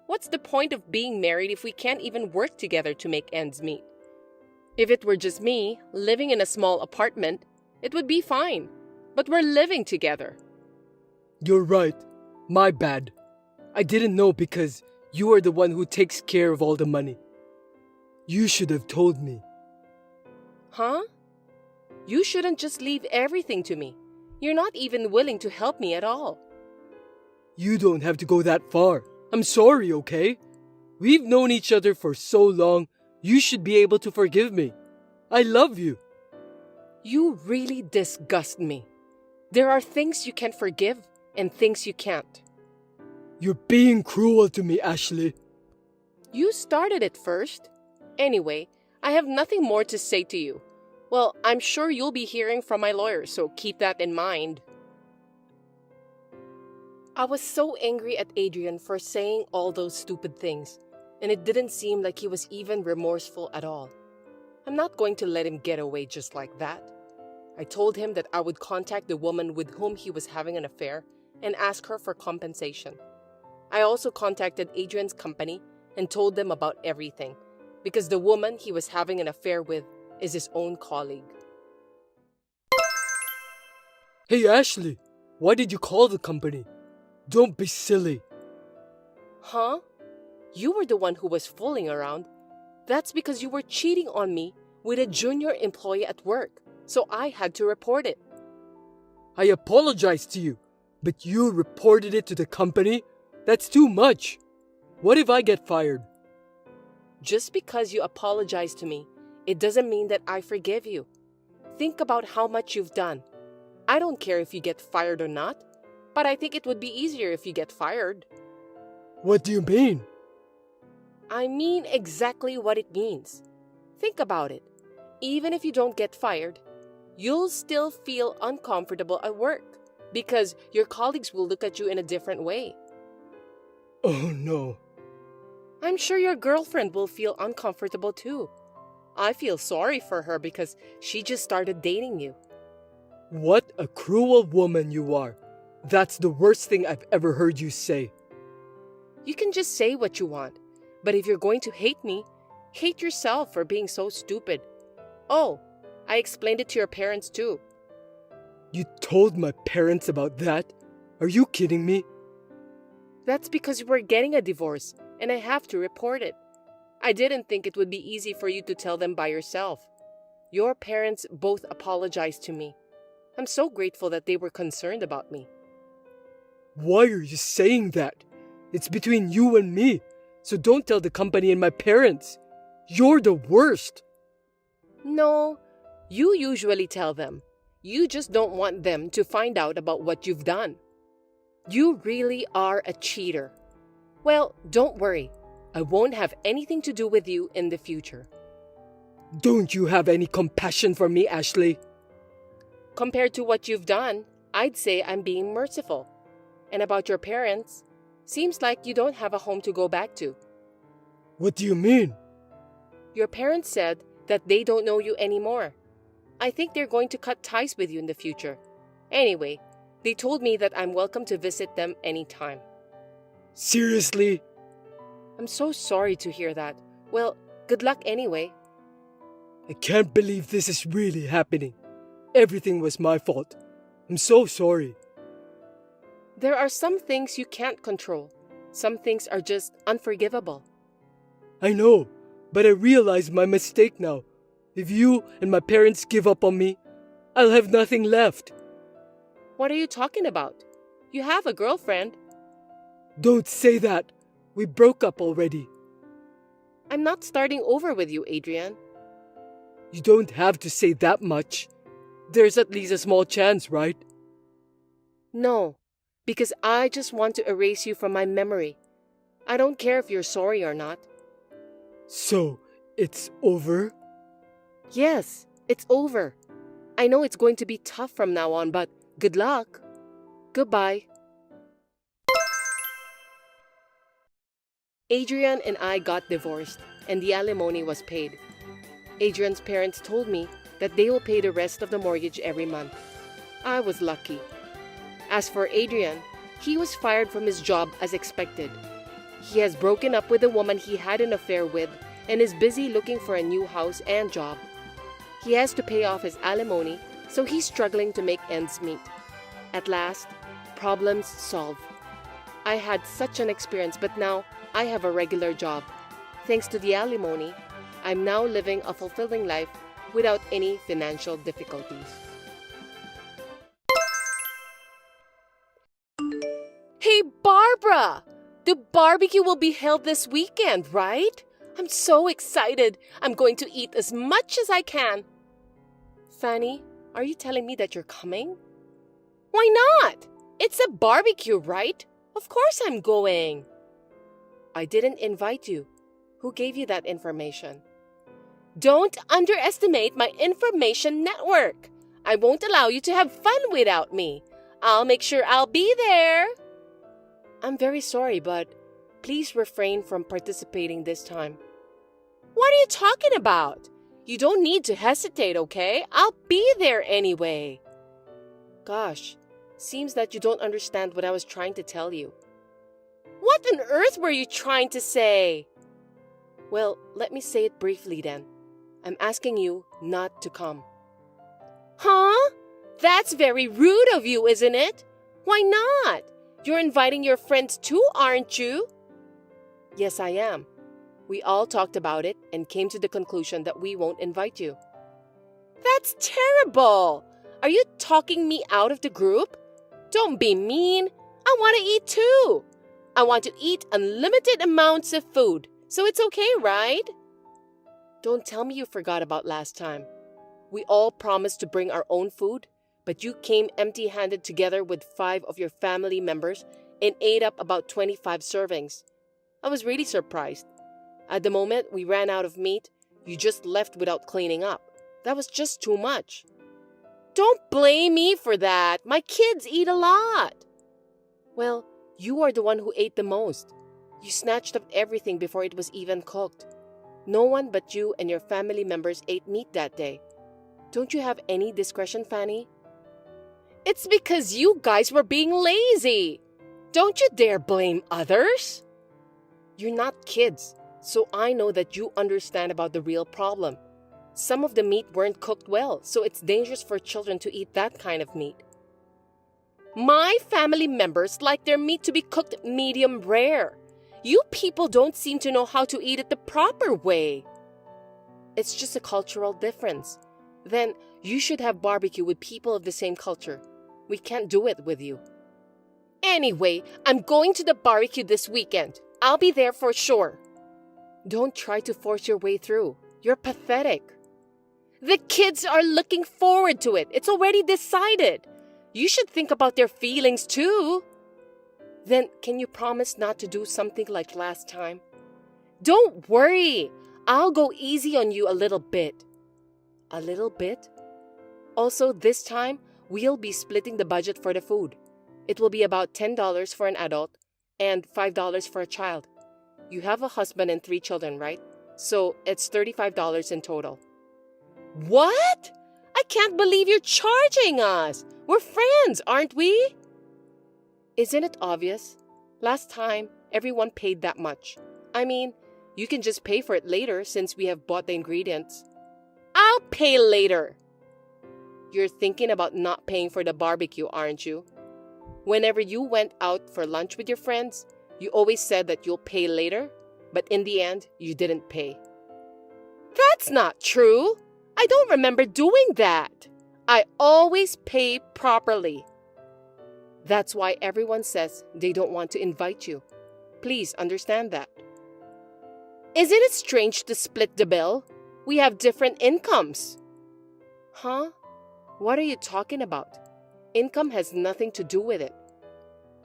S1: What's the point of being married if we can't even work together to make ends meet? If it were just me, living in a small apartment, it would be fine. But we're living together.
S2: You're right. My bad. I didn't know because you are the one who takes care of all the money. You should have told me.
S1: Huh? You shouldn't just leave everything to me. You're not even willing to help me at all.
S2: You don't have to go that far. I'm sorry, okay? We've known each other for so long, you should be able to forgive me. I love you.
S1: You really disgust me. There are things you can forgive and things you can't.
S2: You're being cruel to me, Ashley.
S1: You started it first. Anyway, I have nothing more to say to you. Well, I'm sure you'll be hearing from my lawyer, so keep that in mind. I was so angry at Adrian for saying all those stupid things, and it didn't seem like he was even remorseful at all. I'm not going to let him get away just like that. I told him that I would contact the woman with whom he was having an affair and ask her for compensation. I also contacted Adrian's company and told them about everything, because the woman he was having an affair with is his own colleague.
S2: Hey, Ashley, why did you call the company? Don't be silly.
S1: Huh? You were the one who was fooling around. That's because you were cheating on me with a junior employee at work, so I had to report it.
S2: I apologize to you, but you reported it to the company? That's too much. What if I get fired?
S1: Just because you apologize to me, it doesn't mean that I forgive you. Think about how much you've done. I don't care if you get fired or not. But I think it would be easier if you get fired.
S2: What do you mean?
S1: I mean exactly what it means. Think about it. Even if you don't get fired, you'll still feel uncomfortable at work because your colleagues will look at you in a different way.
S2: Oh no.
S1: I'm sure your girlfriend will feel uncomfortable too. I feel sorry for her because she just started dating you.
S2: What a cruel woman you are. That's the worst thing I've ever heard you say.
S1: You can just say what you want, but if you're going to hate me, hate yourself for being so stupid. Oh, I explained it to your parents too.
S2: You told my parents about that? Are you kidding me?
S1: That's because we're getting a divorce and I have to report it. I didn't think it would be easy for you to tell them by yourself. Your parents both apologized to me. I'm so grateful that they were concerned about me.
S2: Why are you saying that? It's between you and me, so don't tell the company and my parents. You're the worst.
S1: No, you usually tell them. You just don't want them to find out about what you've done. You really are a cheater. Well, don't worry. I won't have anything to do with you in the future.
S2: Don't you have any compassion for me, Ashley?
S1: Compared to what you've done, I'd say I'm being merciful. And about your parents, seems like you don't have a home to go back to.
S2: What do you mean?
S1: Your parents said that they don't know you anymore. I think they're going to cut ties with you in the future. Anyway, they told me that I'm welcome to visit them anytime.
S2: Seriously?
S1: I'm so sorry to hear that. Well, good luck anyway.
S2: I can't believe this is really happening. Everything was my fault. I'm so sorry.
S1: There are some things you can't control. Some things are just unforgivable.
S2: I know, but I realize my mistake now. If you and my parents give up on me, I'll have nothing left.
S1: What are you talking about? You have a girlfriend.
S2: Don't say that. We broke up already.
S1: I'm not starting over with you, Adrian.
S2: You don't have to say that much. There's at least a small chance, right?
S1: No, because I just want to erase you from my memory. I don't care if you're sorry or not.
S2: So, it's over?
S1: Yes, it's over. I know it's going to be tough from now on, but good luck. Goodbye. Adrian and I got divorced, and the alimony was paid. Adrian's parents told me that they will pay the rest of the mortgage every month. I was lucky. As for Adrian, he was fired from his job as expected. He has broken up with the woman he had an affair with and is busy looking for a new house and job. He has to pay off his alimony, so he's struggling to make ends meet. At last, problems solved. I had such an experience, but now I have a regular job. Thanks to the alimony, I'm now living a fulfilling life without any financial difficulties. Hey, Barbara! The barbecue will be held this weekend, right? I'm so excited. I'm going to eat as much as I can. Fanny, are you telling me that you're coming? Why not? It's a barbecue, right? Of course I'm going. I didn't invite you. Who gave you that information? Don't underestimate my information network. I won't allow you to have fun without me. I'll make sure I'll be there. I'm very sorry, but please refrain from participating this time. What are you talking about? You don't need to hesitate, okay? I'll be there anyway. Gosh, seems that you don't understand what I was trying to tell you. What on earth were you trying to say? Well, let me say it briefly then. I'm asking you not to come. Huh? That's very rude of you, isn't it? Why not? You're inviting your friends too, aren't you? Yes, I am. We all talked about it and came to the conclusion that we won't invite you. That's terrible! Are you talking me out of the group? Don't be mean. I want to eat too. I want to eat unlimited amounts of food, so it's okay, right? Don't tell me you forgot about last time. We all promised to bring our own food, but you came empty-handed together with 5 of your family members and ate up about 25 servings. I was really surprised. At the moment we ran out of meat, you just left without cleaning up. That was just too much. Don't blame me for that. My kids eat a lot. Well, you are the one who ate the most. You snatched up everything before it was even cooked. No one but you and your family members ate meat that day. Don't you have any discretion, Fanny? It's because you guys were being lazy. Don't you dare blame others. You're not kids, so I know that you understand about the real problem. Some of the meat weren't cooked well, so it's dangerous for children to eat that kind of meat. My family members like their meat to be cooked medium rare. You people don't seem to know how to eat it the proper way. It's just a cultural difference. Then you should have barbecue with people of the same culture. We can't do it with you. Anyway, I'm going to the barbecue this weekend. I'll be there for sure. Don't try to force your way through. You're pathetic. The kids are looking forward to it. It's already decided. You should think about their feelings too. Then can you promise not to do something like last time? Don't worry. I'll go easy on you a little bit. A little bit? Also, this time, we'll be splitting the budget for the food. It will be about $10 for an adult and $5 for a child. You have a husband and 3 children, right? So it's $35 in total. What? I can't believe you're charging us. We're friends, aren't we? Isn't it obvious? Last time, everyone paid that much. I mean, you can just pay for it later since we have bought the ingredients. I'll pay later. You're thinking about not paying for the barbecue, aren't you? Whenever you went out for lunch with your friends, you always said that you'll pay later, but in the end, you didn't pay. That's not true. I don't remember doing that. I always pay properly. That's why everyone says they don't want to invite you. Please understand that. Isn't it strange to split the bill? We have different incomes. Huh? What are you talking about? Income has nothing to do with it.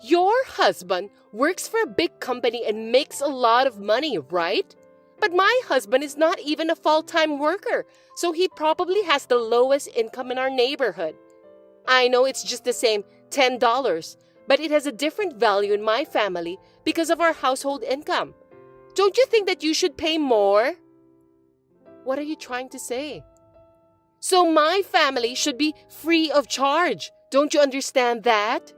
S1: Your husband works for a big company and makes a lot of money, right? But my husband is not even a full-time worker, so he probably has the lowest income in our neighborhood. I know it's just the same $10, but it has a different value in my family because of our household income. Don't you think that you should pay more? What are you trying to say? So my family should be free of charge. Don't you understand that?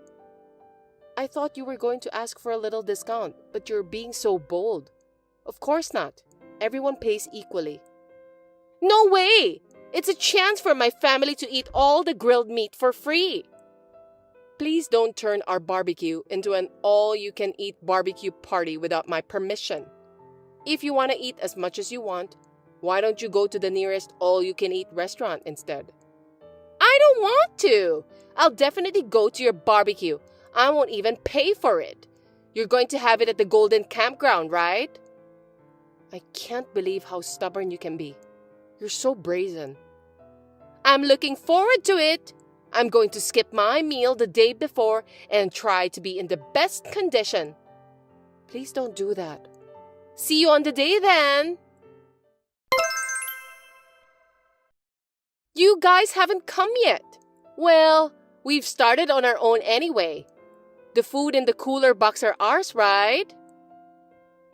S1: I thought you were going to ask for a little discount, but you're being so bold. Of course not. Everyone pays equally. No way! It's a chance for my family to eat all the grilled meat for free. Please don't turn our barbecue into an all-you-can-eat barbecue party without my permission. If you want to eat as much as you want, why don't you go to the nearest all-you-can-eat restaurant instead? I don't want to. I'll definitely go to your barbecue. I won't even pay for it. You're going to have it at the Golden Campground, right? I can't believe how stubborn you can be. You're so brazen. I'm looking forward to it. I'm going to skip my meal the day before and try to be in the best condition. Please don't do that. See you on the day then. You guys haven't come yet. Well, we've started on our own anyway. The food in the cooler box are ours, right?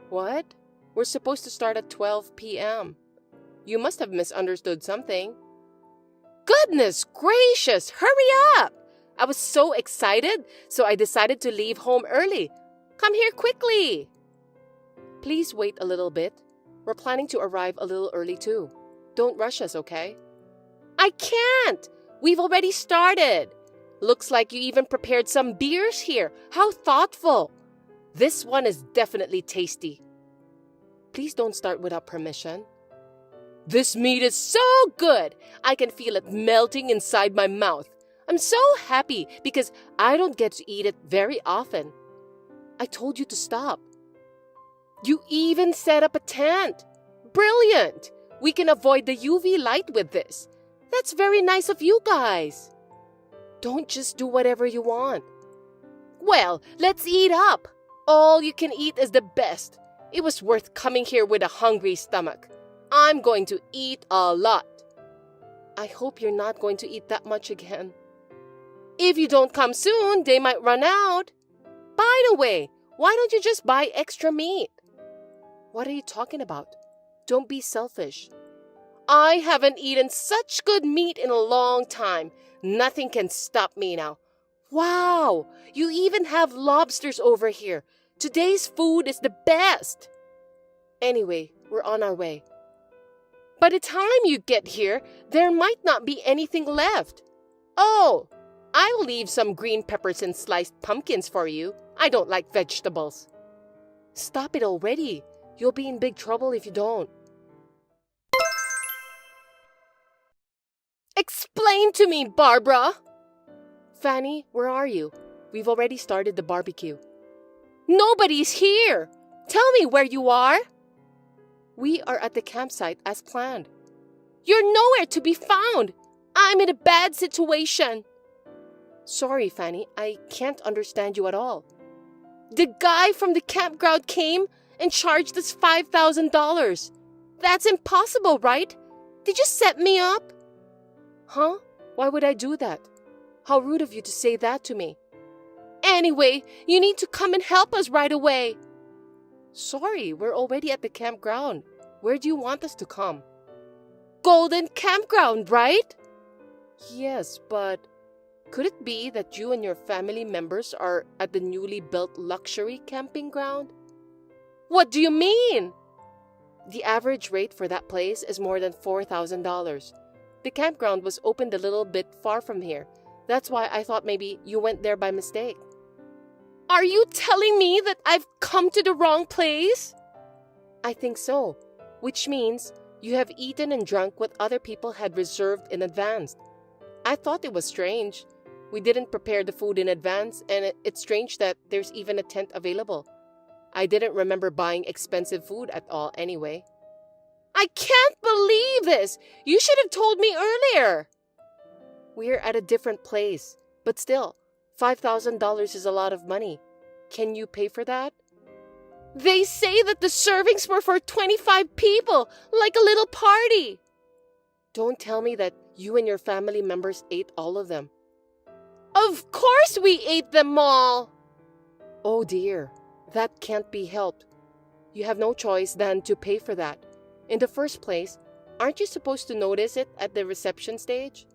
S1: What? We're supposed to start at 12 p.m. You must have misunderstood something. Goodness gracious, hurry up! I was so excited, so I decided to leave home early. Come here quickly. Please wait a little bit. We're planning to arrive a little early too. Don't rush us, okay? I can't! We've already started. Looks like you even prepared some beers here. How thoughtful. This one is definitely tasty. Please don't start without permission. This meat is so good. I can feel it melting inside my mouth. I'm so happy because I don't get to eat it very often. I told you to stop. You even set up a tent. Brilliant. We can avoid the UV light with this. That's very nice of you guys. Don't just do whatever you want. Well, let's eat up. All you can eat is the best. It was worth coming here with a hungry stomach. I'm going to eat a lot. I hope you're not going to eat that much again. If you don't come soon, they might run out. By the way, why don't you just buy extra meat? What are you talking about? Don't be selfish. I haven't eaten such good meat in a long time. Nothing can stop me now. Wow, you even have lobsters over here. Today's food is the best. Anyway, we're on our way. By the time you get here, there might not be anything left. Oh, I'll leave some green peppers and sliced pumpkins for you. I don't like vegetables. Stop it already. You'll be in big trouble if you don't. Explain to me, Barbara. Fanny, where are you? We've already started the barbecue. Nobody's here. Tell me where you are. We are at the campsite as planned. You're nowhere to be found. I'm in a bad situation. Sorry, Fanny, I can't understand you at all. The guy from the campground came and charged us $5,000. That's impossible, right? Did you set me up? Huh? Why would I do that? How rude of you to say that to me. Anyway, you need to come and help us right away. Sorry, we're already at the campground. Where do you want us to come? Golden Campground, right? Yes, but could it be that you and your family members are at the newly built luxury camping ground? What do you mean? The average rate for that place is more than $4,000. The campground was opened a little bit far from here. That's why I thought maybe you went there by mistake. Are you telling me that I've come to the wrong place? I think so, which means you have eaten and drunk what other people had reserved in advance. I thought it was strange. We didn't prepare the food in advance, and it's strange that there's even a tent available. I didn't remember buying expensive food at all anyway. I can't believe this! You should have told me earlier! We're at a different place, but still, $5,000 is a lot of money. Can you pay for that? They say that the servings were for 25 people, like a little party. Don't tell me that you and your family members ate all of them. Of course we ate them all! Oh dear, that can't be helped. You have no choice than to pay for that. In the first place, aren't you supposed to notice it at the reception stage?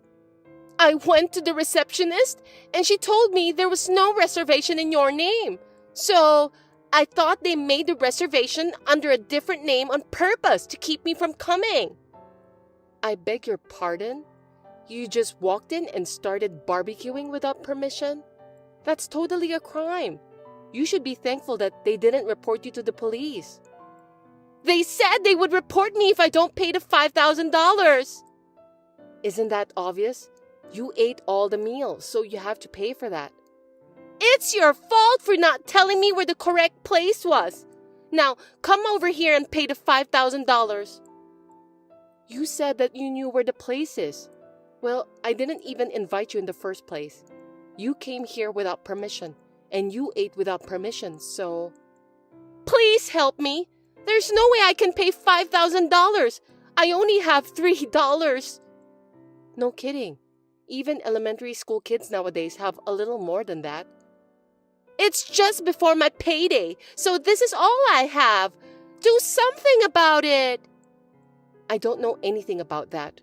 S1: I went to the receptionist and she told me there was no reservation in your name. So I thought they made the reservation under a different name on purpose to keep me from coming. I beg your pardon? You just walked in and started barbecuing without permission? That's totally a crime. You should be thankful that they didn't report you to the police. They said they would report me if I don't pay the $5,000. Isn't that obvious? You ate all the meals, so you have to pay for that. It's your fault for not telling me where the correct place was. Now, come over here and pay the $5,000. You said that you knew where the place is. Well, I didn't even invite you in the first place. You came here without permission, and you ate without permission, so... Please help me. There's no way I can pay $5,000. I only have $3. No kidding. Even elementary school kids nowadays have a little more than that. It's just before my payday, so this is all I have. Do something about it. I don't know anything about that.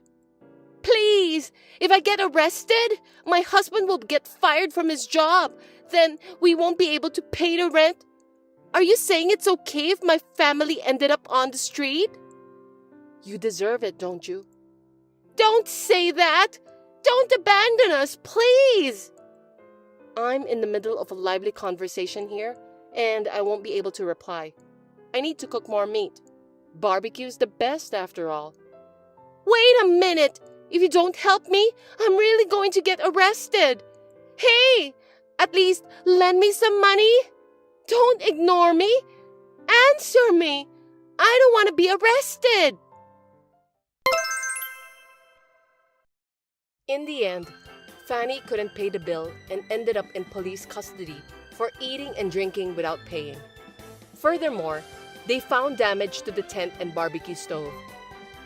S1: Please, if I get arrested, my husband will get fired from his job. Then we won't be able to pay the rent. Are you saying it's okay if my family ended up on the street? You deserve it, don't you? Don't say that! Don't abandon us, please! I'm in the middle of a lively conversation here, and I won't be able to reply. I need to cook more meat. Barbecue's the best, after all. Wait a minute! If you don't help me, I'm really going to get arrested. Hey! At least lend me some money. Don't ignore me. Answer me. I don't want to be arrested. In the end, Fanny couldn't pay the bill and ended up in police custody for eating and drinking without paying. Furthermore, they found damage to the tent and barbecue stove.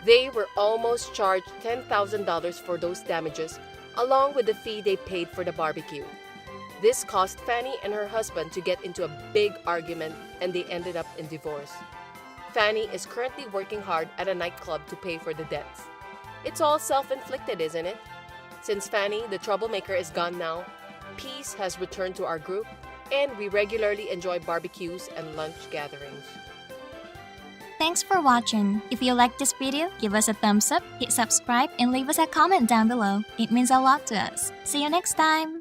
S1: They were almost charged $10,000 for those damages, along with the fee they paid for the barbecue. This caused Fanny and her husband to get into a big argument, and they ended up in divorce. Fanny is currently working hard at a nightclub to pay for the debts. It's all self-inflicted, isn't it? Since Fanny, the troublemaker, is gone now, peace has returned to our group, and we regularly enjoy barbecues and lunch gatherings.
S3: Thanks for watching. If you liked this video, give us a thumbs up, hit subscribe, and leave us a comment down below. It means a lot to us. See you next time!